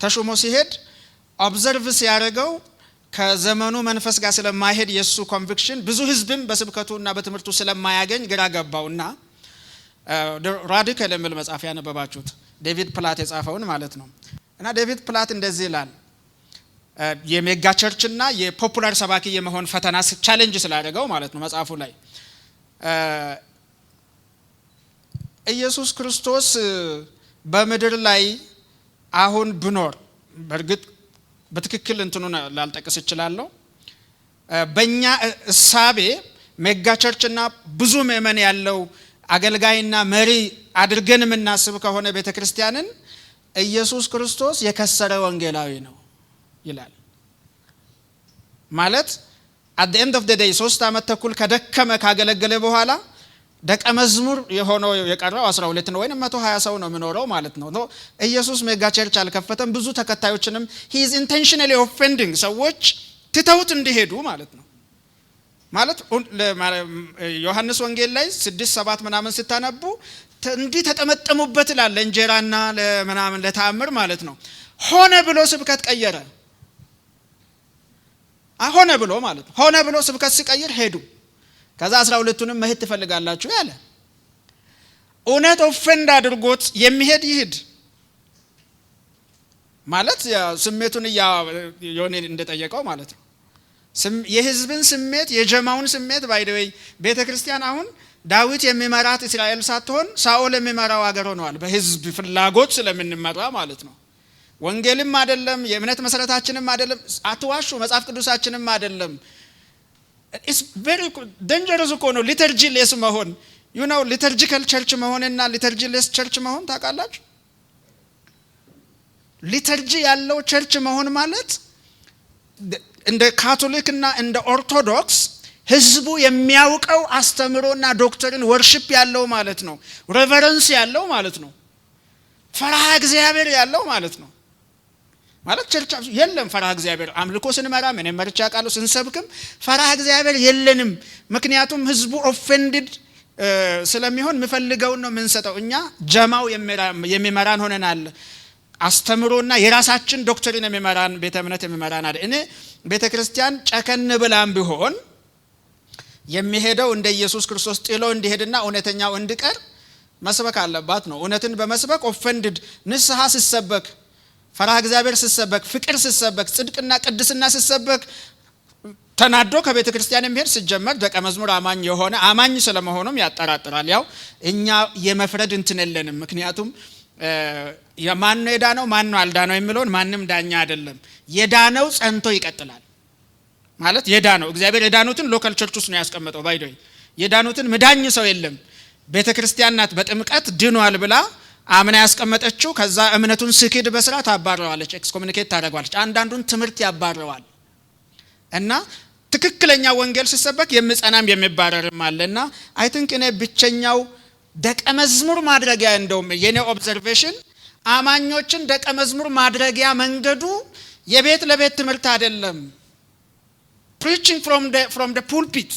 ተሾሞ ሲሄድ ኦብዘርቭ ሲያደርገው ከዘመኑ መንፈስ ጋር ስለማይሄድ የሱ ኮንቪክሽን ብዙ ህዝብም በስብከቱና በትምህርቱ ስለማያገኝ ግራ ገባውና ራዲካል የሚል መጽሐፍ ያነበባችሁት ዴቪድ ፕላት የጻፈውን ማለት ነው። እና ዴቪድ ፕላት እንደዚህ ይላል የሜጋ ቸርችና የፖፑላር ሰባኪ የመሆን ፈተና ቻሌንጅ ስላደረገው ማለት ነው መጽሐፉ ላይ ኢየሱስ ክርስቶስ በምድር ላይ አሁን ብኖር በእርግጥ በትክክል እንትኑን ላልጠቅስ እችላለሁ። በእኛ እሳቤ ሜጋ ቸርችና ብዙ ምእመን ያለው አገልጋይና መሪ አድርገን የምናስብ ከሆነ ቤተክርስቲያንን ኢየሱስ ክርስቶስ የከሰረ ወንጌላዊ ነው ይላል። ማለት at the end of the day 3 ዓመት ተኩል ከደከመ ካገለገለ በኋላ ደቀ መዝሙር የሆነው የቀረው 12 ነው ወይንም 120 ሰው ነው የሚኖረው ማለት ነው። ኢየሱስ ሜጋ ቸርች አልከፈተም። ብዙ ተከታዮችንም he is intentionally offending ሰዎች ትተውት እንዲሄዱ ማለት ነው። ማለት ዮሐንስ ወንጌል ላይ 6-7 ምናምን ስታነቡ እንዲህ ተጠመጠሙበት ይላል ለእንጀራና ለምናምን ለተአምር ማለት ነው። ሆነ ብሎ ስብከት ቀየረ። ሆነ ብሎ ማለት ነው። ሆነ ብሎ ስብከት ሲቀይር ሄዱ። ከዛ 12ቱንም መሄድ ትፈልጋላችሁ ያለ እውነት ኦፌንድ አድርጎት የሚሄድ ይሄድ ማለት ስሜቱን የሆነ እንደጠየቀው ማለት ነው። የህዝብን ስሜት የጀማውን ስሜት ባይደወይ ቤተክርስቲያን አሁን ዳዊት የሚመራት እስራኤል ሳትሆን ሳኦል የሚመራው ሀገር ሆኗል። በህዝብ ፍላጎት ስለምንመራ ማለት ነው። ወንጌልም አይደለም የእምነት መሰረታችንም አይደለም አትዋሹ መጽሐፍ ቅዱሳችንም አይደለም። it's very dangerous እኮ ነው liturgy less መሆን you know liturgical church መሆንና liturgy less church መሆን ታውቃላችሁ። liturgy ያለው ቸርች መሆን ማለት እንደ ካቶሊክና እንደ ኦርቶዶክስ ህዝቡ የሚያውቀው አስተምሮና ዶክትሪን ወርሺፕ ያለው ማለት ነው። ሬቨረንስ ያለው ማለት ነው። ፈራሃ እግዚአብሔር ያለው ማለት ነው። ማለት ቸርች የለም ፈራሃ እግዚአብሔር አምልኮ ስንመራ ምን መርቻ ቃሉ ስንሰብክም ፈራሃ እግዚአብሔር የለንም። ምክንያቱም ህዝቡ ኦፌንድድ ስለሚሆን የሚፈልገው ነው የምንሰጠው። እኛ ጀማው የሚመራን ሆነናል። አስተምሮና የራሳችን ዶክትሪን የሚመራን ቤተ እምነት የሚመራን አይደል። እኔ ቤተ ክርስቲያን ጨከን ብላም ቢሆን የሚሄደው እንደ ኢየሱስ ክርስቶስ ጥሎ እንዲሄድና እውነተኛው እንዲቀር መስበክ አለባት ነው። እውነትን በመስበክ ኦፌንድድ ንስሐ ሲሰበክ ፈራህ እግዚአብሔር ሲሰበክ ፍቅር ሲሰበክ ጽድቅና ቅድስና ሲሰበክ ተናዶ ከቤተ ክርስቲያን የሚሄድ ሲጀመር ደቀ መዝሙር አማኝ የሆነ አማኝ ስለመሆኑም ያጠራጥራል። ያው እኛ የመፍረድ እንትን የለንም። ምክንያቱም የማን ነው የዳነው ማን ነው አልዳነው የሚለውን ማንም ዳኛ አይደለም። የዳነው ጸንቶ ይቀጥላል ማለት የዳነው እግዚአብሔር የዳኑትን ሎካል ቸርች ውስጥ ነው ያስቀመጠው። ባይዶይ የዳኑትን መዳኝ ሰው የለም። ቤተ ክርስቲያን ናት በጥምቀት ድኗል ብላ አምና ያስቀመጠችው። ከዛ እምነቱን ስኪድ በስራ ታባረዋለች፣ ኤክስኮሙኒኬት ታደርጋለች። አንዳንዱን ትምህርት ያባረዋል እና ትክክለኛ ወንጌል ሲሰበክ የሚጸናም የሚባረርም አለና አይ ቲንክ እኔ ብቸኛው ደቀ መዝሙር ማድረጊያ እንደውም የኔ ኦብዘርቬሽን አማኞችን ደቀ መዝሙር ማድረጊያ መንገዱ የቤት ለቤት ትምህርት አይደለም። preaching from the pulpit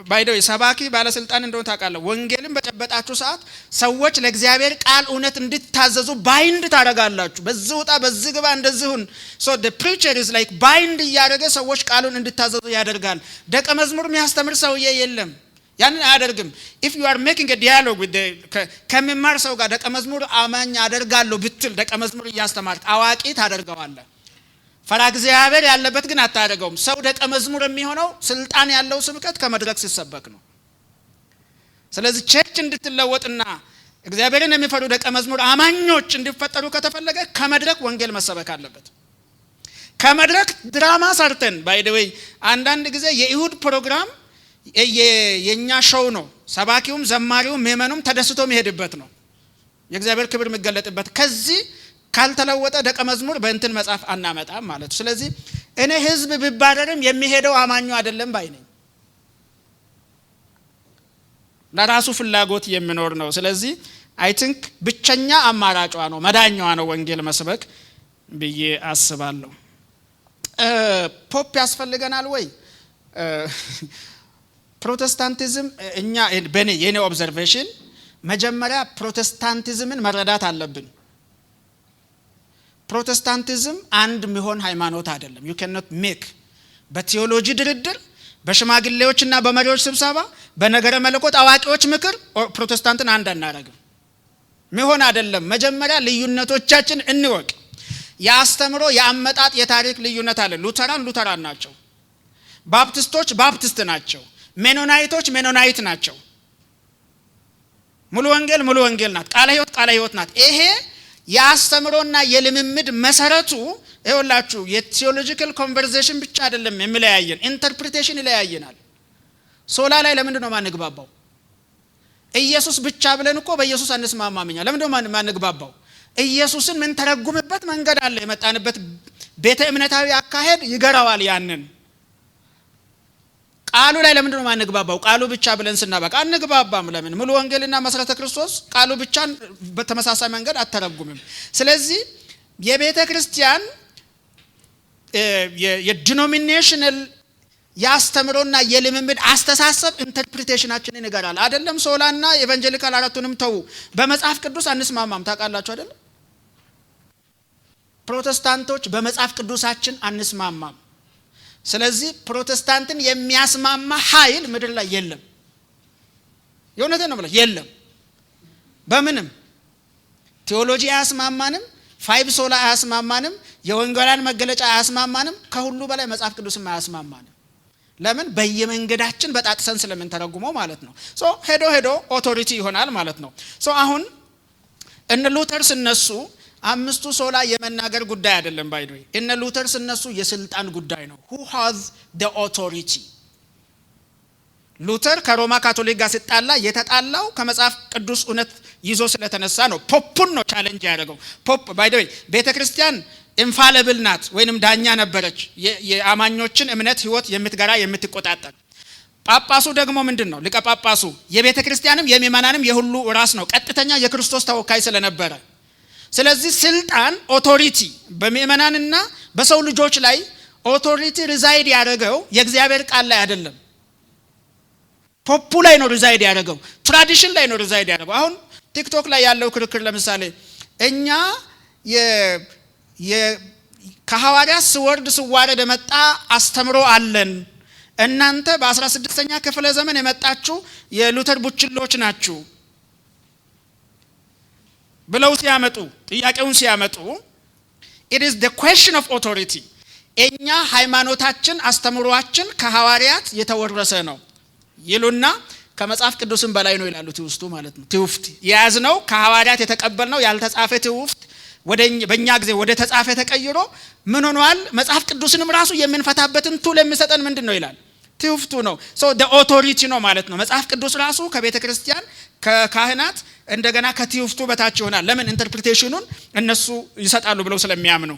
ባይዶ ሰባኪ ባለስልጣን እንደሆነ ታውቃለህ። ወንጌልን በጨበጣችሁ ሰዓት ሰዎች ለእግዚአብሔር ቃል እውነት እንድታዘዙ ባይንድ ታደርጋላችሁ። በዚህ ወጣ በዚህ ግባ እንደዚሁን so the preacher is like bind ያደረገ ሰዎች ቃሉን እንድታዘዙ ያደርጋል። ደቀ መዝሙር የሚያስተምር ሰውዬ የለም፣ ያንን አያደርግም። if you are making a dialogue with the ከመማር ሰው ጋር ደቀ መዝሙር አማኝ አደርጋለሁ ብትል ደቀ መዝሙር እያስተማርክ አዋቂ ታደርገዋለህ። ፈራ እግዚአብሔር ያለበት ግን አታደርገውም። ሰው ደቀ መዝሙር የሚሆነው ስልጣን ያለው ስብከት ከመድረክ ሲሰበክ ነው። ስለዚህ ቸርች እንድትለወጥና እግዚአብሔርን የሚፈሩ ደቀ መዝሙር አማኞች እንዲፈጠሩ ከተፈለገ ከመድረክ ወንጌል መሰበክ አለበት። ከመድረክ ድራማ ሰርተን ባይ ዘ ዌይ አንዳንድ ጊዜ የይሁድ ፕሮግራም የኛ ሾው ነው። ሰባኪውም ዘማሪውም ምእመኑም ተደስቶ የሚሄድበት ነው። የእግዚአብሔር ክብር የሚገለጥበት። ከዚህ ካልተለወጠ ደቀ መዝሙር በእንትን መጽሐፍ አናመጣም ማለት። ስለዚህ እኔ ህዝብ ቢባረርም የሚሄደው አማኙ አይደለም ባይ ነኝ። ለራሱ ፍላጎት የሚኖር ነው። ስለዚህ አይ ቲንክ ብቸኛ አማራጯ ነው መዳኛዋ ነው ወንጌል መስበክ ብዬ አስባለሁ። ፖፕ ያስፈልገናል ወይ? ፕሮቴስታንቲዝም እኛ የኔ ኦብዘርቬሽን መጀመሪያ ፕሮቴስታንቲዝምን መረዳት አለብን። ፕሮቴስታንቲዝም አንድ የሚሆን ሃይማኖት አይደለም። you cannot make በቴዎሎጂ ድርድር በሽማግሌዎችና በመሪዎች ስብሰባ በነገረ መለኮት አዋቂዎች ምክር ፕሮቴስታንትን አንድ አናረግም። የሚሆን አይደለም። መጀመሪያ ልዩነቶቻችን እንወቅ። ያስተምሮ ያመጣጥ የታሪክ ልዩነት አለ። ሉተራን ናቸው። ባፕቲስቶች ባፕቲስት ናቸው። ሜኖናይቶች ሜኖናይት ናቸው። ሙሉ ወንጌል ናት። ቃለ ሕይወት ናት። ይሄ ያስተምሮና የልምምድ መሰረቱ ይኸውላችሁ የቴዎሎጂካል ኮንቨርሴሽን ብቻ አይደለም የሚለያየን፣ ኢንተርፕሪቴሽን ይለያየናል። ሶላ ላይ ለምንድን ነው ማንግባባው? ኢየሱስ ብቻ ብለን እኮ በኢየሱስ አንስማማምኛ። ለምንድን ነው ማንግባባው? ኢየሱስን ምን ተረጉምበት መንገድ አለ። የመጣንበት ቤተ እምነታዊ አካሄድ ይገራዋል ያንን። ቃሉ ላይ ለምንድን ነው ማንግባባው? ቃሉ ብቻ ብለን ስናበቃ አንግባባም። ለምን? ሙሉ ወንጌልና መሰረተ ክርስቶስ ቃሉ ብቻ በተመሳሳይ መንገድ አተረጉምም። ስለዚህ የቤተ ክርስቲያን የዲኖሚኔሽናል ያስተምሮና የልምምድ አስተሳሰብ ኢንተርፕሪቴሽናችንን ይገራል። አይደለም ሶላና ኤቫንጀሊካል አራቱንም ተው፣ በመጽሐፍ ቅዱስ አንስማማም። ታውቃላችሁ አይደል? ፕሮቴስታንቶች በመጽሐፍ ቅዱሳችን አንስማማም። ስለዚህ ፕሮቴስታንትን የሚያስማማ ኃይል ምድር ላይ የለም። የእውነቴን ነው ብለ የለም። በምንም ቴዎሎጂ አያስማማንም፣ ፋይቭ ሶላ አያስማማንም፣ የወንጌላን መገለጫ አያስማማንም። ከሁሉ በላይ መጽሐፍ ቅዱስም አያስማማንም። ለምን? በየመንገዳችን በጣጥሰን ስለምንተረጉመው ማለት ነው። ሄዶ ኦቶሪቲ ይሆናል ማለት ነው። አሁን እነ ሉተር ሲነሱ አምስቱ ሶላ የመናገር ጉዳይ አይደለም። ባይዶ እነ ሉተር ሲነሱ የስልጣን ጉዳይ ነው። who has the authority? ሉተር ከሮማ ካቶሊክ ጋር ሲጣላ የተጣላው ከመጽሐፍ ቅዱስ እውነት ይዞ ስለተነሳ ነው። ፖፑን ነው ቻሌንጅ ያደረገው። ፖፕ ባይዶ ቤተክርስቲያን ኢንፋሊብል ናት ወይንም ዳኛ ነበረች፣ የአማኞችን እምነት ህይወት የምትገራ የምትቆጣጠር። ጳጳሱ ደግሞ ምንድነው? ሊቀ ጳጳሱ የቤተ ክርስቲያንም የምእመናንም የሁሉ ራስ ነው፣ ቀጥተኛ የክርስቶስ ተወካይ ስለነበረ። ስለዚህ ስልጣን ኦቶሪቲ በምእመናንና በሰው ልጆች ላይ ኦቶሪቲ ሪዛይድ ያደረገው የእግዚአብሔር ቃል ላይ አይደለም፣ ፖፑ ላይ ነው ሪዛይድ ያደረገው፣ ትራዲሽን ላይ ነው ሪዛይድ ያደረገው። አሁን ቲክቶክ ላይ ያለው ክርክር ለምሳሌ እኛ ከሐዋርያት ስዋረድ የመጣ አስተምሮ አለን፣ እናንተ በ16ኛ ክፍለ ዘመን የመጣችሁ የሉተር ቡችሎች ናችሁ ብለው ጥያቄውን ሲያመጡ it is the question of authority። እኛ ሃይማኖታችን አስተምሮአችን ከሐዋርያት የተወረሰ ነው ይሉና ከመጽሐፍ ቅዱስም በላይ ነው ይላሉ። ትውስቱ ማለት ነው። ትውፍት የያዝነው ከሐዋርያት የተቀበልነው ያልተጻፈ ትውፍት በእኛ ጊዜ ወደ ተጻፈ ተቀይሮ ምን ሆኗል? መጽሐፍ ቅዱስንም ራሱ የምንፈታበትን ቱል የሚሰጠን ምንድን ነው ይላል? ትውፍቱ ነው። the authority ነው ማለት ነው። መጽሐፍ ቅዱስ ራሱ ከቤተ ክርስቲያን ከካህናት እንደገና ከትውፍቱ በታች ይሆናል። ለምን? ኢንተርፕሪቴሽኑን እነሱ ይሰጣሉ ብለው ስለሚያምኑ።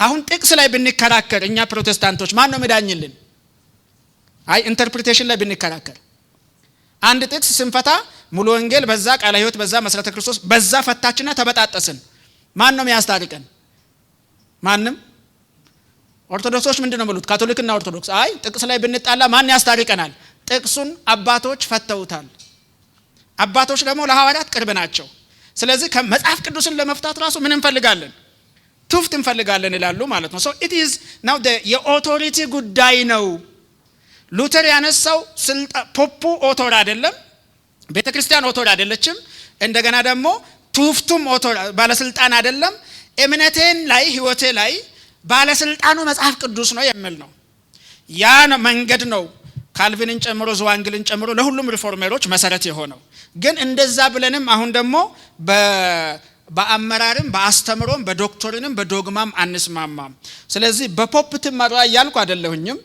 አሁን ጥቅስ ላይ ብንከራከር እኛ ፕሮቴስታንቶች ማን ነው መዳኝልን? ኢንተርፕሪቴሽን ላይ ብንከራከር አንድ ጥቅስ ስንፈታ ሙሉ ወንጌል በዛ፣ ቃለ ሕይወት በዛ፣ መሰረተ ክርስቶስ በዛ ፈታችና ተበጣጠስን። ማን ነው የሚያስታርቀን? ማንም። ኦርቶዶክሶች ምንድነው የሚሉት? ካቶሊክና ኦርቶዶክስ ጥቅስ ላይ ብንጣላ ማን ያስታርቀናል? ጥቅሱን አባቶች ፈተውታል። አባቶች ደግሞ ለሐዋርያት ቅርብ ናቸው። ስለዚህ ከመጽሐፍ ቅዱስን ለመፍታት ራሱ ምን እንፈልጋለን? ትውፍት እንፈልጋለን ይላሉ ማለት ነው። it is now የኦቶሪቲ ጉዳይ ነው። ሉተር ያነሳው ፖፑ ኦቶር አይደለም፣ ቤተክርስቲያን ኦቶር አይደለችም። እንደገና ደግሞ ትውፍቱም ኦቶር ባለስልጣን አይደለም። እምነቴን ላይ ህይወቴ ላይ ባለስልጣኑ መጽሐፍ ቅዱስ ነው የሚል ነው። ያ መንገድ ነው ካልቪንን ጨምሮ ዝዋንግልን ጨምሮ ለሁሉም ሪፎርመሮች መሰረት የሆነው። ግን እንደዛ ብለንም አሁን ደግሞ በአመራርም በአስተምሮም በዶክትሪንም በዶግማም አንስማማም። ስለዚህ በፖፕ ትመራ እያልኩ አይደለሁኝም።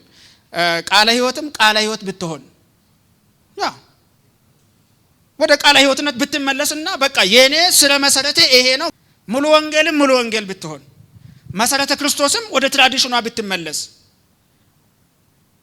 ቃለ ሕይወት ብትሆን ወደ ቃለ ሕይወትነት ብትመለስና በቃ የኔ ስረ መሰረቴ ይሄ ነው ሙሉ ወንጌል ብትሆን መሰረተ ክርስቶስም ወደ ትራዲሽኗ ብትመለስ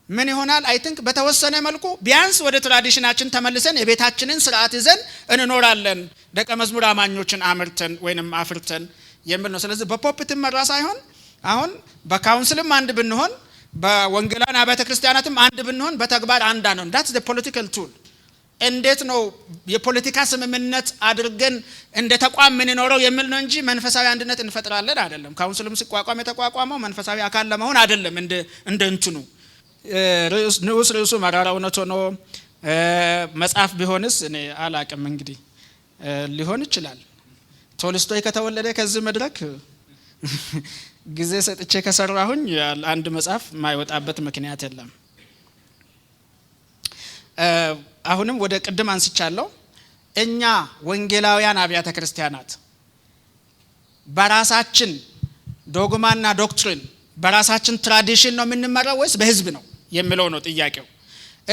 ምን ይሆናል? አይ ቲንክ በተወሰነ መልኩ ቢያንስ ወደ ትራዲሽናችን ተመልሰን የቤታችንን ስርዓት ይዘን እንኖራለን ደቀ መዝሙር አማኞችን አምርተን ወይንም አፍርተን የሚል ነው። ስለዚህ በፖፕ ትመራ ሳይሆን አሁን በካውንስልም አንድ ብንሆን በወንጌላውያን አብያተ ክርስቲያናትም አንድ ብንሆን በተግባር አንድ ነው። that's the political tool። እንዴት ነው የፖለቲካ ስምምነት አድርገን እንደ ተቋም ምን ይኖረው የሚል ነው እንጂ መንፈሳዊ አንድነት እንፈጥራለን አይደለም። ካውንስልም ሲቋቋም የተቋቋመው መንፈሳዊ አካል ለመሆን አይደለም እንደ እንትኑ ርዕሱ መራራ እውነት ሆኖ መጽሐፍ ቢሆንስ እኔ አላቅም እንግዲህ ሊሆን ይችላል። ቶልስቶይ ከተወለደ ከዚህ መድረክ ጊዜ ሰጥቼ ከሰራሁኝ አንድ መጽሐፍ ማይወጣበት ምክንያት የለም። አሁንም ወደ ቅድም አንስቻለሁ። እኛ ወንጌላውያን አብያተ ክርስቲያናት በራሳችን ዶግማና ዶክትሪን በራሳችን ትራዲሽን ነው የምንመራው ወይስ በህዝብ ነው የሚለው ነው ጥያቄው።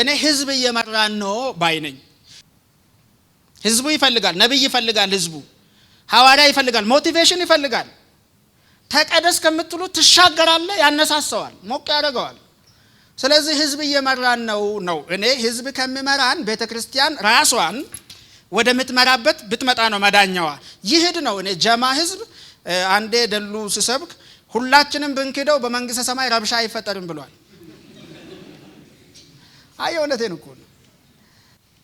እኔ ህዝብ እየመራን ነው ባይነኝ። ህዝቡ ይፈልጋል፣ ነብይ ይፈልጋል፣ ህዝቡ ሐዋርያ ይፈልጋል፣ ሞቲቬሽን ይፈልጋል። ተቀደስ ከምትሉ ትሻገራለ፣ ያነሳሳዋል፣ ሞቅ ያደርገዋል። ስለዚህ ህዝብ እየመራን ነው። እኔ ህዝብ ከመመራን ቤተክርስቲያን ራሷን ወደ ምትመራበት ብትመጣ ነው መዳኛዋ። ይሄድ ነው። እኔ ጀማ ህዝብ አንዴ ደሉ ሲሰብክ ሁላችንም ብንክደው በመንግስተ ሰማይ ረብሻ አይፈጠርም ብሏል። እውነቴን እኮ ነው።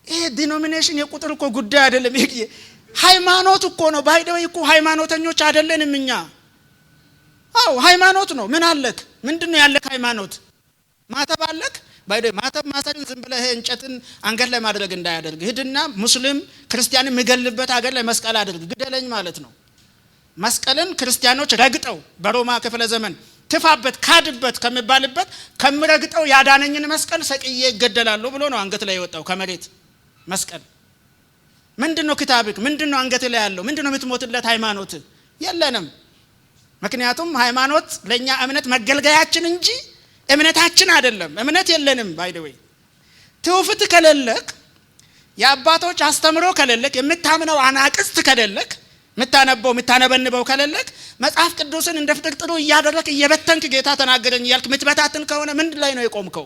ይሄ ዲኖሚኔሽን የቁጥር እኮ ጉዳይ አይደለም። ይሄ ሃይማኖት እኮ ነው። ባይደው እኮ ሃይማኖተኞች አይደለንም እኛ። ሃይማኖት ነው። ምን አለክ? ምንድነው ያለክ ሃይማኖት? ማተብ አለክ? ባይደው ማተብ ማሰርን ዝም ብለህ እንጨትን አንገት ላይ ማድረግ እንዳያደርግ ሂድና ሙስሊም ክርስቲያን የሚገልበት ሀገር ላይ መስቀል አድርግ፣ ግደለኝ ማለት ነው። መስቀልን ክርስቲያኖች ረግጠው በሮማ ክፍለ ዘመን ትፋበት ካድበት ከመባልበት ከምረግጠው ያዳነኝን መስቀል ሰቅዬ ይገደላሉ ብሎ ነው አንገት ላይ የወጣው ከመሬት መስቀል። ምንድነው ክታብክ? ምንድነው አንገት ላይ ያለው? ምንድነው የምትሞትለት ሃይማኖት? የለንም። ምክንያቱም ሃይማኖት ለኛ እምነት መገልገያችን እንጂ እምነታችን አይደለም። እምነት የለንም። ባይ ዘ ዌይ ትውፍት ከሌለክ፣ የአባቶች አስተምሮ ከሌለክ፣ የምታምነው አናቅስት ከሌለክ፣ ምታነበንበው ከሌለክ፣ መጽሐፍ ቅዱስን እንደ ፍጥርጥሩ እያደረክ እየበተንክ ጌታ ተናገረኝ እያልክ ምትበታትን ከሆነ ምን ላይ ነው የቆምከው?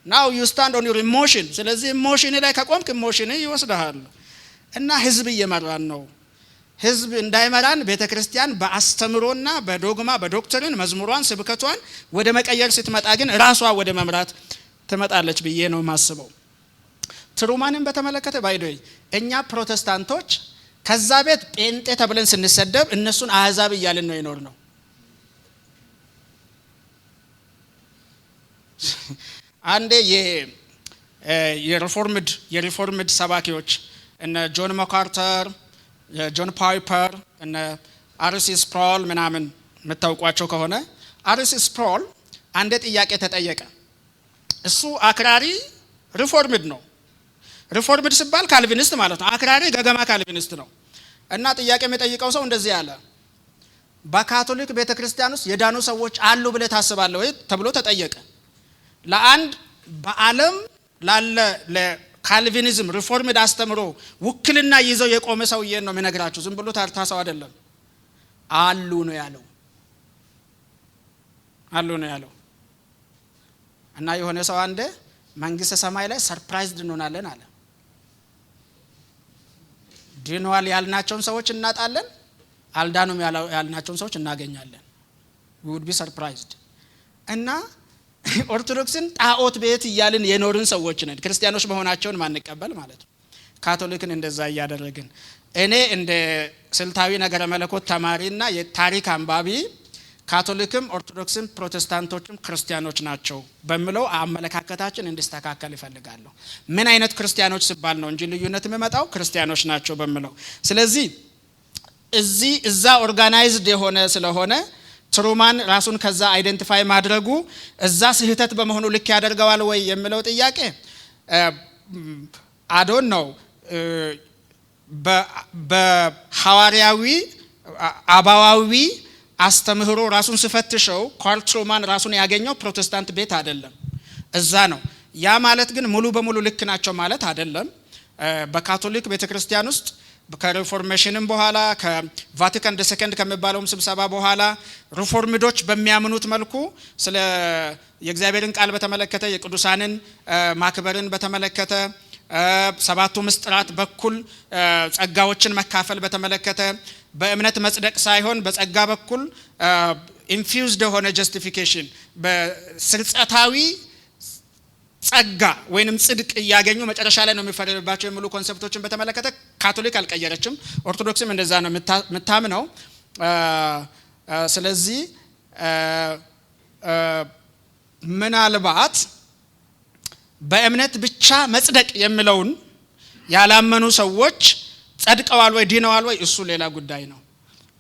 now you stand on your emotion። ስለዚህ ኢሞሽን ላይ ከቆምክ ኢሞሽን ይወስድሃል። እና ህዝብ እየመራን ነው። ህዝብ እንዳይመራን ቤተክርስቲያን በአስተምሮና በዶግማ በዶክትሪን መዝሙሯን ስብከቷን ወደ መቀየር ስትመጣ ግን ራሷ ወደ መምራት ትመጣለች ብዬ ነው ማስበው። ትሩማንን በተመለከተ ባይዶይ እኛ ፕሮቴስታንቶች ከዛ ቤት ጴንጤ ተብለን ስንሰደብ እነሱን አህዛብ እያልን ነው የኖር ነው። አንዴ የሪፎርምድ ሰባኪዎች እነ ጆን ማካርተር፣ ጆን ፓይፐር እና አርሲ ስፕሮል ምናምን መታወቋቸው ከሆነ አርሲ ስፕሮል አንድ ጥያቄ ተጠየቀ። እሱ አክራሪ ሪፎርምድ ነው። ሪፎርምድ ሲባል ካልቪኒስት ማለት ነው። አክራሪ ገገማ ካልቪኒስት ነው። እና ጥያቄ የሚጠይቀው ሰው እንደዚህ ያለ በካቶሊክ ቤተክርስቲያን ውስጥ የዳኑ ሰዎች አሉ ብለህ ታስባለህ ወይ ተብሎ ተጠየቀ። ለአንድ በዓለም ላለ ለካልቪኒዝም ሪፎርምድ አስተምሮ ውክልና ይዘው የቆመ ሰውዬ ነው የሚነግራችሁ። ዝም ብሎ ታርታሰው አይደለም። አሉ ነው ያለው። አሉ ነው ያለው። እና የሆነ ሰው አንደ መንግስተ ሰማይ ላይ ሰርፕራይዝድ እንሆናለን አለ። ድኗል ያልናቸውን ሰዎች እናጣለን፣ አልዳኑም ያልናቸውን ሰዎች እናገኛለን። we would be surprised። እና ኦርቶዶክስን ጣዖት ቤት እያልን የኖርን ሰዎች ነን፣ ክርስቲያኖች መሆናቸውን ማንቀበል ማለት ነው። ካቶሊክን እንደዛ እያደረግን እኔ እንደ ስልታዊ ነገረ መለኮት ተማሪና የታሪክ አንባቢ ካቶሊክም ኦርቶዶክስም ፕሮቴስታንቶችም ክርስቲያኖች ናቸው በሚለው አመለካከታችን እንዲስተካከል ይፈልጋለሁ። ምን አይነት ክርስቲያኖች ሲባል ነው እንጂ ልዩነት የሚመጣው ክርስቲያኖች ናቸው በሚለው። ስለዚህ እዛ ኦርጋናይዝድ የሆነ ስለሆነ ትሩማን ራሱን ከዛ አይደንቲፋይ ማድረጉ እዛ ስህተት በመሆኑ ልክ ያደርገዋል ወይ የሚለው ጥያቄ አዶን ነው። በሐዋርያዊ አባዋዊ አስተምህሮ ራሱን ሲፈትሸው ካርል ትሩማን ራሱን ያገኘው ፕሮቴስታንት ቤት አይደለም፣ እዛ ነው። ያ ማለት ግን ሙሉ በሙሉ ልክ ናቸው ማለት አይደለም። በካቶሊክ ቤተክርስቲያን ውስጥ ከሪፎርሜሽንም በኋላ ከቫቲካን ሰከንድ ከሚባለውም ስብሰባ በኋላ ሪፎርምዶች በሚያምኑት መልኩ ስለ የእግዚአብሔርን ቃል በተመለከተ የቅዱሳንን ማክበርን በተመለከተ ሰባቱ ምስጢራት በኩል ጸጋዎችን መካፈል በተመለከተ በእምነት መጽደቅ ሳይሆን በጸጋ በኩል ኢንፊውዝድ የሆነ ጀስቲፊኬሽን በስርጸታዊ ጸጋ ወይንም ጽድቅ እያገኙ መጨረሻ ላይ ነው የሚፈረድባቸው የሚሉ ኮንሰፕቶችን በተመለከተ ካቶሊክ አልቀየረችም። ኦርቶዶክስም እንደዛ ነው የምታምነው። ስለዚህ ምናልባት በእምነት ብቻ መጽደቅ የሚለውን ያላመኑ ሰዎች ጸድቀዋል ወይ ድነዋል ወይ እሱ ሌላ ጉዳይ ነው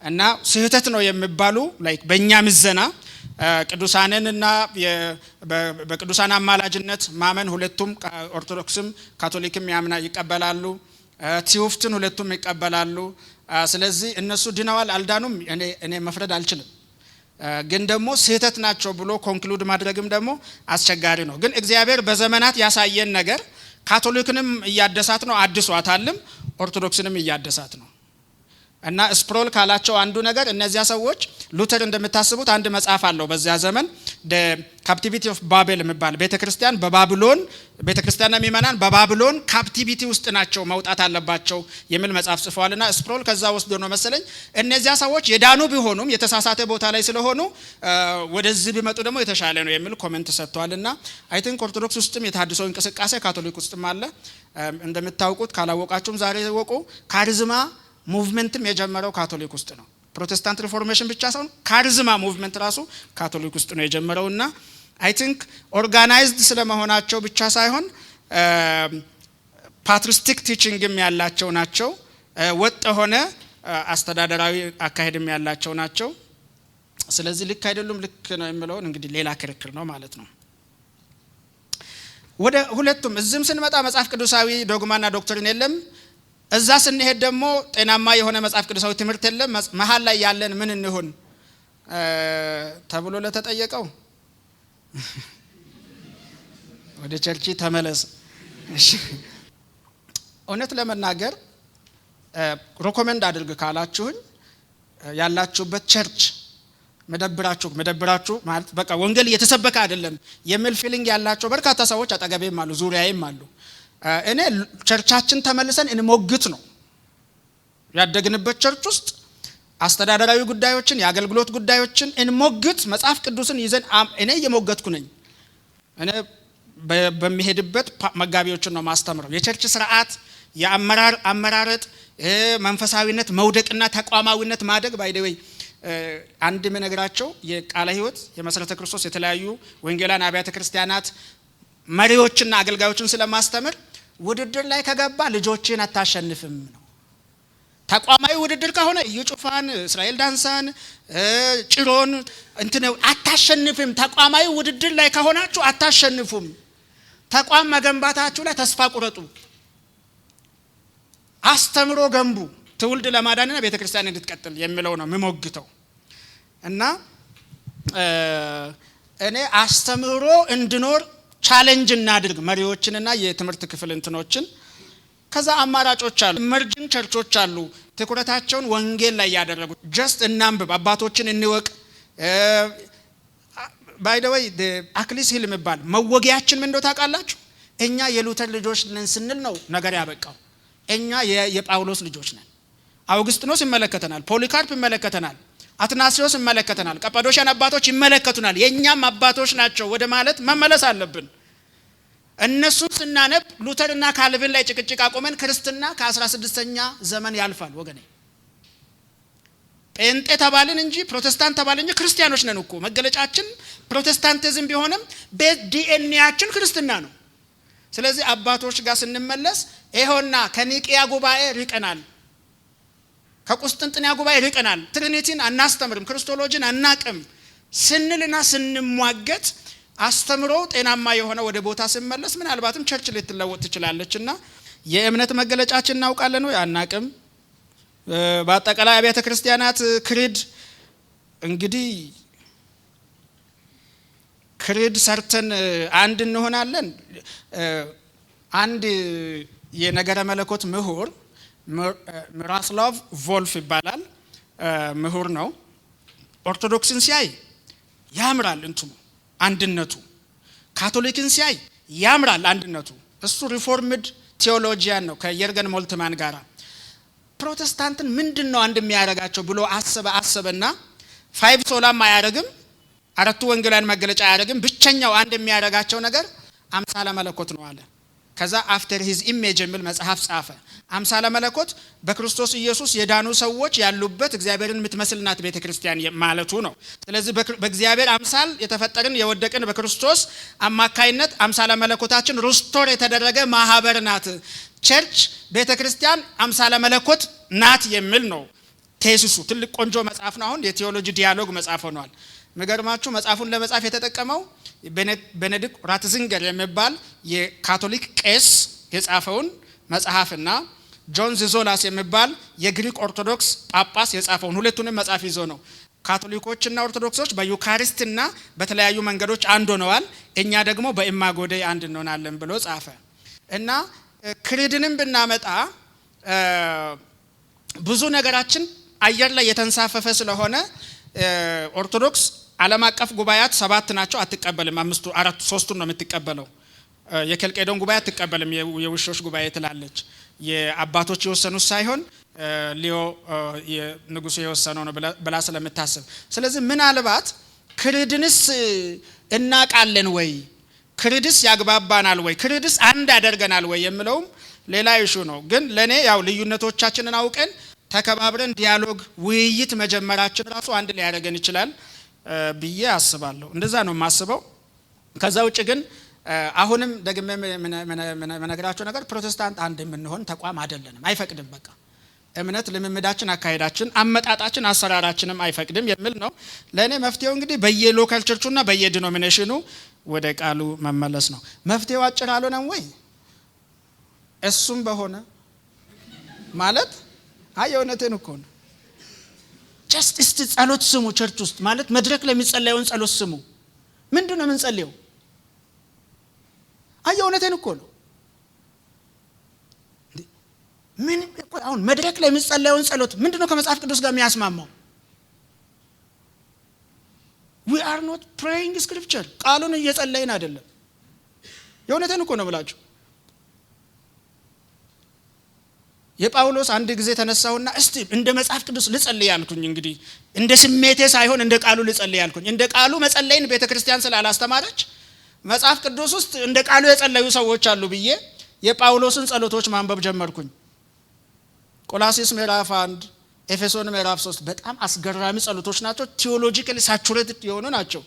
እና ስህተት ነው የሚባሉ ላይክ በእኛ ምዘና ቅዱሳንን እና በቅዱሳን አማላጅነት ማመን ሁለቱም ኦርቶዶክስም ካቶሊክም ይቀበላሉ። ቲዮፍትን ሁለቱም ይቀበላሉ። ስለዚህ እነሱ ድነዋል አልዳኑም እኔ መፍረድ አልችልም። ግን ደግሞ ስህተት ናቸው ብሎ ኮንክሉድ ማድረግም ደግሞ አስቸጋሪ ነው። ግን እግዚአብሔር በዘመናት ያሳየን ነገር ካቶሊክንም እያደሳት ነው አድሷታልም፣ ኦርቶዶክስንም እያደሳት ነው። እና ስፕሮል ካላቸው አንዱ ነገር እነዚያ ሰዎች ሉተር እንደምታስቡት አንድ መጽሐፍ አለው በዚያ ዘመን ካፕቲቪቲ ኦፍ ባቤል የሚባል ቤተክርስቲያን በባቢሎን ቤተክርስቲያንና ምእመናን በባቢሎን ካፕቲቪቲ ውስጥ ናቸው መውጣት አለባቸው የሚል መጽሐፍ ጽፈዋልና ስፕሮል ከዛ ወስዶ ነው መሰለኝ እነዚያ ሰዎች የዳኑ ቢሆኑም የተሳሳተ ቦታ ላይ ስለሆኑ ወደዚህ ቢመጡ ደግሞ የተሻለ ነው የሚል ኮሜንት ሰጥቷልና አይ ቲንክ ኦርቶዶክስ ውስጥም የታድሶ እንቅስቃሴ ካቶሊክ ውስጥም አለ። እንደምታውቁት ካላወቃችሁም ዛሬ ወቁ ካሪዝማ ሙቭመንትም የጀመረው ካቶሊክ ውስጥ ነው። ፕሮቴስታንት ሪፎርሜሽን ብቻ ሳይሆን ካሪዝማ ሙቭመንት ራሱ ካቶሊክ ውስጥ ነው የጀመረውና አይ ቲንክ ኦርጋናይዝድ ስለመሆናቸው ብቻ ሳይሆን ፓትሪስቲክ ቲቺንግም ያላቸው ናቸው። ወጥ ሆነ አስተዳደራዊ አካሄድም ያላቸው ናቸው። ስለዚህ ልክ አይደሉም ልክ ነው የሚለውን እንግዲህ ሌላ ክርክር ነው ማለት ነው። ወደ ሁለቱም እዚህም ስንመጣ መጽሐፍ ቅዱሳዊ ዶግማና ዶክትሪን የለም። እዛ ስንሄድ ደግሞ ጤናማ የሆነ መጽሐፍ ቅዱሳዊ ትምህርት የለም። መሃል ላይ ያለን ምን እንሁን ተብሎ ለተጠየቀው ወደ ቸርች ተመለስ። እሺ እውነት ለመናገር ሪኮመንድ አድርግ ካላችሁኝ ያላችሁበት ቸርች መደብራችሁ ማለት በቃ ወንጌል እየተሰበከ አይደለም የሚል ፊሊንግ ያላቸው በርካታ ሰዎች አጠገቤም አሉ ዙሪያዬም አሉ። እኔ ቸርቻችን ተመልሰን እንሞግት ነው ያደግንበት ቸርች ውስጥ አስተዳደራዊ ጉዳዮችን የአገልግሎት ጉዳዮችን እንሞግት መጽሐፍ ቅዱስን ይዘን እኔ እየሞገትኩ ነኝ። እኔ በሚሄድበት መጋቢዎችን ነው ማስተምረው። የቸርች ስርዓት የአመራር አመራረጥ መንፈሳዊነት መውደቅና ተቋማዊነት ማደግ ባይደወይ አንድ መነግራቸው የቃለ ሕይወት የመሰረተ ክርስቶስ የተለያዩ ወንጌላን አብያተ ክርስቲያናት መሪዎችና አገልጋዮችን ስለማስተምር ውድድር ላይ ከገባ ልጆችን አታሸንፍም ነው። ተቋማዊ ውድድር ከሆነ ይጩፋን እስራኤል ዳንሳን ጭሮን እንትን አታሸንፍም። ተቋማዊ ውድድር ላይ ከሆናችሁ አታሸንፉም። ተቋም መገንባታችሁ ላይ ተስፋ ቁረጡ። አስተምሮ ገንቡ ትውልድ ለማዳንና ቤተክርስቲያን እንድትቀጥል የሚለው ነው የምሞግተው። እና እኔ አስተምሮ እንድኖር ቻሌንጅ እናድርግ መሪዎችንና የትምህርት ክፍል እንትኖችን። ከዛ አማራጮች አሉ። ኢመርጂንግ ቸርቾች አሉ ትኩረታቸውን ወንጌል ላይ ያደረጉ ጀስት እናንብብ አባቶችን እንወቅ። ባይ ዘ ዌይ አክሊስ ሂል የሚባል መወጊያችን ምን እንደው ታውቃላችሁ? እኛ የሉተር ልጆች ነን ስንል ነው ነገር ያበቃው። እኛ የጳውሎስ ልጆች ነን። አውግስጢኖስ ይመለከተናል፣ ፖሊካርፕ ይመለከተናል፣ አትናሲዮስ ይመለከተናል፣ ቀጳዶሽያን አባቶች ይመለከቱናል። የኛም አባቶች ናቸው ወደ ማለት መመለስ አለብን። እነሱን ስናነብ ሉተርና ካልቪን ላይ ጭቅጭቅ አቆመን። ክርስትና ከ16ኛ ዘመን ያልፋል ወገኔ። ጴንጤ ተባልን እንጂ ፕሮቴስታንት ተባልን እንጂ ክርስቲያኖች ነን እኮ። መገለጫችን ፕሮቴስታንቲዝም ቢሆንም ዲኤንኤያችን ክርስትና ነው። ስለዚህ አባቶች ጋር ስንመለስ ይሄውና ከኒቂያ ጉባኤ ርቀናል፣ ከቁስጥንጥንያ ጉባኤ ርቀናል፣ ትሪኒቲን አናስተምርም፣ ክርስቶሎጂን አናቅም ስንልና ስንሟገት አስተምሮ ጤናማ የሆነ ወደ ቦታ ሲመለስ ምናልባትም ቸርች ልትለወጥ ትችላለችና የእምነት መገለጫችን እናውቃለን ወይ አናቅም። በአጠቃላይ አብያተ ክርስቲያናት ክሪድ እንግዲህ ክሪድ ሰርተን አንድ እንሆናለን። አንድ የነገረ መለኮት ምሁር ሚራስላቭ ቮልፍ ይባላል። ምሁር ነው። ኦርቶዶክስን ሲያይ ያምራል እንትኑ አንድነቱ፣ ካቶሊክን ሲያይ ያምራል አንድነቱ። እሱ ሪፎርምድ ቴዎሎጂያን ነው ከየርገን ሞልትማን ጋር። ፕሮቴስታንትን ምንድነው አንድ የሚያደርጋቸው ብሎ አሰበና 5 ሶላም አያደርግም፣ 4 ወንጌላውያን መገለጫ አያደርግም። ብቸኛው አንድ የሚያደርጋቸው ነገር አምሳለ መለኮት ነው አለ። ከዛ አፍተር ሂዝ ኢሜጅ የሚል መጽሐፍ ጻፈ። አምሳለ መለኮት በክርስቶስ ኢየሱስ የዳኑ ሰዎች ያሉበት እግዚአብሔርን የምትመስል ናት ቤተክርስቲያን ማለቱ ነው። ስለዚህ በእግዚአብሔር አምሳል የተፈጠርን የወደቅን በክርስቶስ አማካይነት አምሳለ መለኮታችን ሪስቶር የተደረገ ማህበር ናት ቸርች ቤተክርስቲያን አምሳለ መለኮት ናት የሚል ነው ቴሲሱ። ትልቅ ቆንጆ መጽሐፍ ነው። አሁን የቴዎሎጂ ዲያሎግ መጽሐፍ ሆኗል። መገርማችሁ መጽሐፉን ለመጻፍ የተጠቀመው ቤኔዲክት ራትዚንገር የሚባል የካቶሊክ ቄስ የጻፈውን መጽሐፍና ጆን ዚዞላስ የሚባል የግሪክ ኦርቶዶክስ ጳጳስ የጻፈውን ሁለቱንም መጽሐፍ ይዞ ነው። ካቶሊኮችና ኦርቶዶክሶች በዩካሪስትና በተለያዩ መንገዶች አንድ ሆነዋል፣ እኛ ደግሞ በኢማጎዴ አንድ እንሆናለን ብሎ ጻፈ። እና ክሪድንም ብናመጣ ብዙ ነገራችን አየር ላይ የተንሳፈፈ ስለሆነ ኦርቶዶክስ ዓለም አቀፍ ጉባኤያት 7 ናቸው፣ አትቀበልም። 3ቱን ነው የምትቀበለው። የኬልቄዶን ጉባኤ አትቀበልም፣ የውሾች ጉባኤ ትላለች። የአባቶች የወሰኑት ሳይሆን ሊዮ የንጉሱ የወሰነው ነው ብላ ስለምታስብ፣ ስለዚህ ምናልባት ክሪድንስ እናቃለን ወይ፣ ክሪድስ ያግባባናል ወይ፣ ክሪድስ አንድ ያደርገናል ወይ የሚለውም ሌላ ይሹ ነው። ግን ለኔ ያው ልዩነቶቻችንን አውቀን ተከባብረን ዲያሎግ ውይይት መጀመራችን ራሱ አንድ ሊያደርገን ይችላል ብዬ አስባለሁ። እንደዛ ነው የማስበው። ከዛ ውጭ ግን አሁንም ደግሜ መነግራችሁ ነገር ፕሮቴስታንት አንድ የምንሆን ተቋም አይደለንም፣ አይፈቅድም። በቃ እምነት ልምምዳችን፣ አካሄዳችን፣ አመጣጣችን፣ አሰራራችንም አይፈቅድም የሚል ነው። ለእኔ መፍትሄው እንግዲህ በየሎካል ቸርቹና በየዲኖሚኔሽኑ ወደ ቃሉ መመለስ ነው። መፍትሄው አጭር አልሆነም ወይ? እሱም በሆነ ማለት የእውነቴን እኮ ነው። ጀስት እስቲ ጸሎት ስሙ። ቸርች ውስጥ ማለት መድረክ ላይ የሚጸለየውን ጸሎት ስሙ። ምንድነው የምንጸልየው? የእውነቴን እኮ ነው። ምን አሁን መድረክ ላይ የሚጸለየውን ጸሎት ምንድነው ከመጽሐፍ ቅዱስ ጋር የሚያስማማው? we are not praying scripture። ቃሉን እየጸለይን አይደለም። የእውነቴን እኮ ነው ብላችሁ የጳውሎስ አንድ ጊዜ ተነሳውና እስቲ እንደ መጽሐፍ ቅዱስ ልጸልይ ያልኩኝ፣ እንግዲህ እንደ ስሜቴ ሳይሆን እንደ ቃሉ ልጸልይ ያልኩኝ። እንደ ቃሉ መጸለይን ቤተክርስቲያን ስላላስተማረች መጽሐፍ ቅዱስ ውስጥ እንደ ቃሉ የጸለዩ ሰዎች አሉ ብዬ የጳውሎስን ጸሎቶች ማንበብ ጀመርኩኝ። ቆላስይስ ምዕራፍ 1፣ ኤፌሶን ምዕራፍ 3 በጣም አስገራሚ ጸሎቶች ናቸው። ቲዮሎጂካሊ ሳቹሬትድ የሆኑ ናቸው።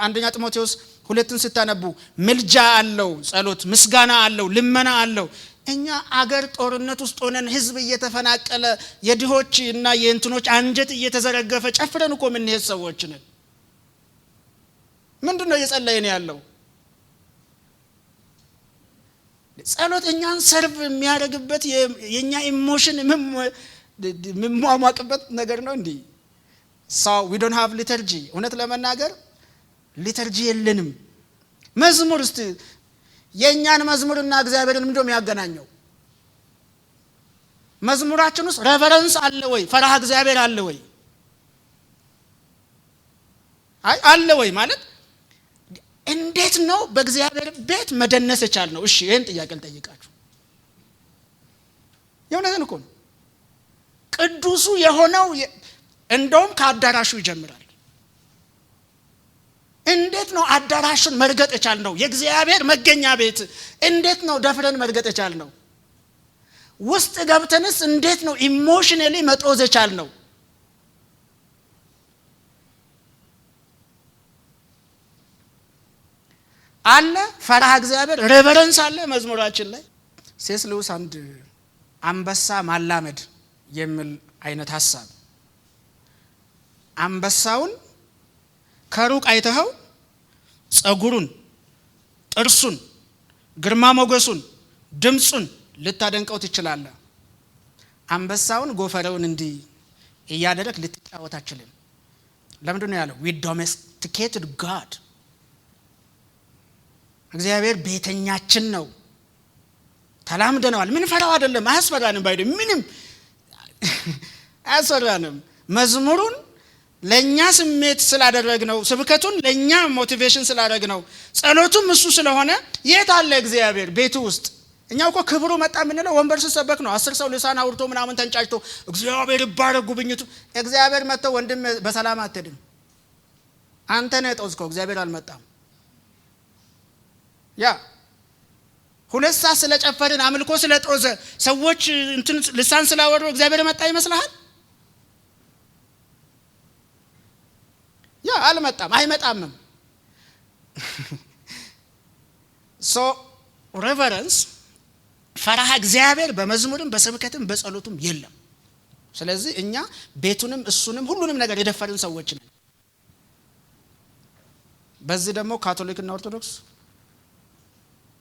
አንደኛ ጢሞቴዎስ 2ን ስታነቡ ምልጃ አለው፣ ጸሎት ምስጋና አለው፣ ልመና አለው። እኛ አገር ጦርነት ውስጥ ሆነን ህዝብ እየተፈናቀለ የድሆች እና የእንትኖች አንጀት እየተዘረገፈ ጨፍረን እኮ ምን ሄድ ሰዎች ነን። ምንድነው እየጸለየን ያለው? ጸሎት እኛን ሰርቭ የሚያደርግበት የኛ ኢሞሽን የሚሟሟቅበት ነገር ነው እንዴ? we don't have liturgy። እውነት ለመናገር ሊተርጂ የለንም። መዝሙር እስቲ የኛን መዝሙርና እግዚአብሔርን ምንድነው የሚያገናኘው? መዝሙራችን ውስጥ ሬቨረንስ አለ ወይ? ፈራህ እግዚአብሔር አለ ወይ? አለ ወይ ማለት እንዴት ነው በእግዚአብሔር ቤት መደነስ ይቻል ነው? እሺ ይሄን ጥያቄ ልጠይቃችሁ። የእውነትን እኮ ነው። ቅዱሱ የሆነው እንደውም ከአዳራሹ ይጀምራል። እንዴት ነው አዳራሹን መርገጥ ይቻል ነው? የእግዚአብሔር መገኛ ቤት እንዴት ነው ደፍረን መርገጥ ይቻል ነው? ውስጥ ገብተንስ እንዴት ነው ኢሞሽናሊ መጦዝ ይቻል ነው? አለ ፈራህ እግዚአብሔር ሬቨረንስ አለ መዝሙራችን ላይ። ሴስ ሉዊስ አንድ አንበሳ ማላመድ የሚል አይነት ሐሳብ፣ አንበሳውን ከሩቅ አይተኸው ጸጉሩን፣ ጥርሱን፣ ግርማ ሞገሱን፣ ድምጹን ልታደንቀው ትችላለህ። አንበሳውን ጎፈረውን እንዲህ እያደረክ ልትጫወት አትችልም። ለምንድን ነው ያለው? we domesticated God። እግዚአብሔር ቤተኛችን ነው፣ ተላምደነዋል። ምን ፈራው አይደለም፣ አያስፈራንም። ባይደ ምንም አያስፈራንም። መዝሙሩን ለኛ ስሜት ስላደረግነው፣ ስብከቱን ለኛ ሞቲቬሽን ስላደረግነው፣ ጸሎቱም እሱ ስለሆነ የት አለ እግዚአብሔር ቤቱ ውስጥ? እኛው እኮ ክብሩ መጣ የምንለው ወንበር ሲሰበክ ነው። 10 ሰው ልሳን አውርቶ ምናምን ተንጫጭቶ እግዚአብሔር ይባረክ ጉብኝቱ። እግዚአብሔር መጥተው ወንድም በሰላም አትድም፣ አንተ ነህ የጦዝከው፣ እግዚአብሔር አልመጣም። ያ 2 ሰዓት ስለጨፈርን አምልኮ ስለጦዘ ሰዎች እንትን ልሳን ስላወሩ እግዚአብሔር መጣ ይመስልሃል? ያ አልመጣም፣ አይመጣምም። ሶ ሬቨረንስ ፈራሃ እግዚአብሔር በመዝሙርም በስብከትም በጸሎቱም የለም። ስለዚህ እኛ ቤቱንም እሱንም ሁሉንም ነገር የደፈርን ሰዎች ነን። በዚህ ደግሞ ካቶሊክና ኦርቶዶክስ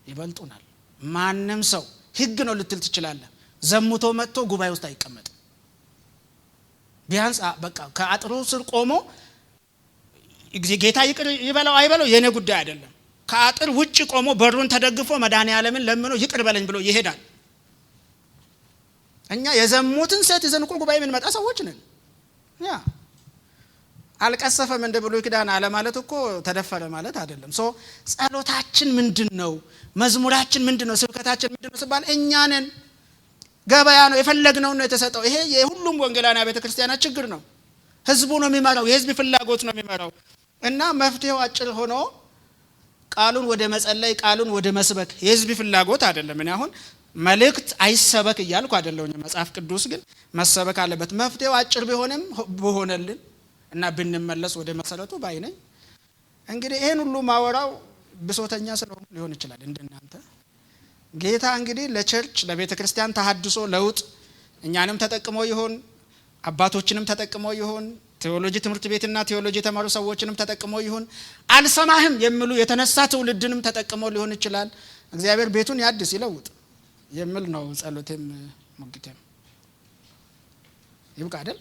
ይበልጡናል። ማንም ሰው ህግ ነው ልትል ትችላለህ፣ ዘሙቶ መጥቶ ጉባኤ ውስጥ አይቀመጥም። ቢያንስ በቃ ከአጥሩ ስር ቆሞ ጌታ ይቅር ይበለው አይበለው የኔ ጉዳይ አይደለም። ከአጥር ውጭ ቆሞ በሩን ተደግፎ መድኃኔዓለምን ለምኖ ይቅር በለኝ ብሎ ይሄዳል። እኛ የዘሙትን ሴት ይዘን እኮ ጉባኤ ምን መጣ ሰዎች ነን። ያ አልቀሰፈም እንደ ብሉይ ኪዳን አለ ማለት እኮ ተደፈረ ማለት አይደለም። ሶ ጸሎታችን ምንድነው? መዝሙራችን ምንድነው? ስብከታችን ምንድነው ሲባል እኛ ነን። ገበያ ነው፣ የፈለግነው ነው የተሰጠው። ይሄ የሁሉም ወንጌላውያን ቤተክርስቲያናት ችግር ነው። ህዝቡ ነው የሚመራው፣ የህዝብ ፍላጎት ነው የሚመራው። እና መፍትሄው አጭር ሆኖ ቃሉን ወደ መጸለይ፣ ቃሉን ወደ መስበክ፣ የህዝብ ፍላጎት አይደለም። እኔ አሁን መልእክት አይሰበክ እያልኩ አይደለሁኝ። መጽሐፍ ቅዱስ ግን መሰበክ አለበት። መፍትሄው አጭር ቢሆንም በሆነልን እና ብንመለስ ወደ መሰረቱ ባይነኝ። እንግዲህ ይሄን ሁሉ ማወራው ብሶተኛ ስለሆነ ሊሆን ይችላል እንደናንተ። ጌታ እንግዲህ ለቸርች ለቤተ ክርስቲያን ተሐድሶ ለውጥ እኛንም ተጠቅሞ ይሆን፣ አባቶችንም ተጠቅሞ ይሆን፣ ቴዎሎጂ ትምህርት ቤትና ቴዎሎጂ የተማሩ ሰዎችንም ተጠቅሞ ይሆን፣ አልሰማህም የሚሉ የተነሳ ትውልድንም ተጠቅሞ ሊሆን ይችላል። እግዚአብሔር ቤቱን ያድስ ይለውጥ የሚል ነው ጸሎቴም ሙግቴም። ይብቃ አይደል?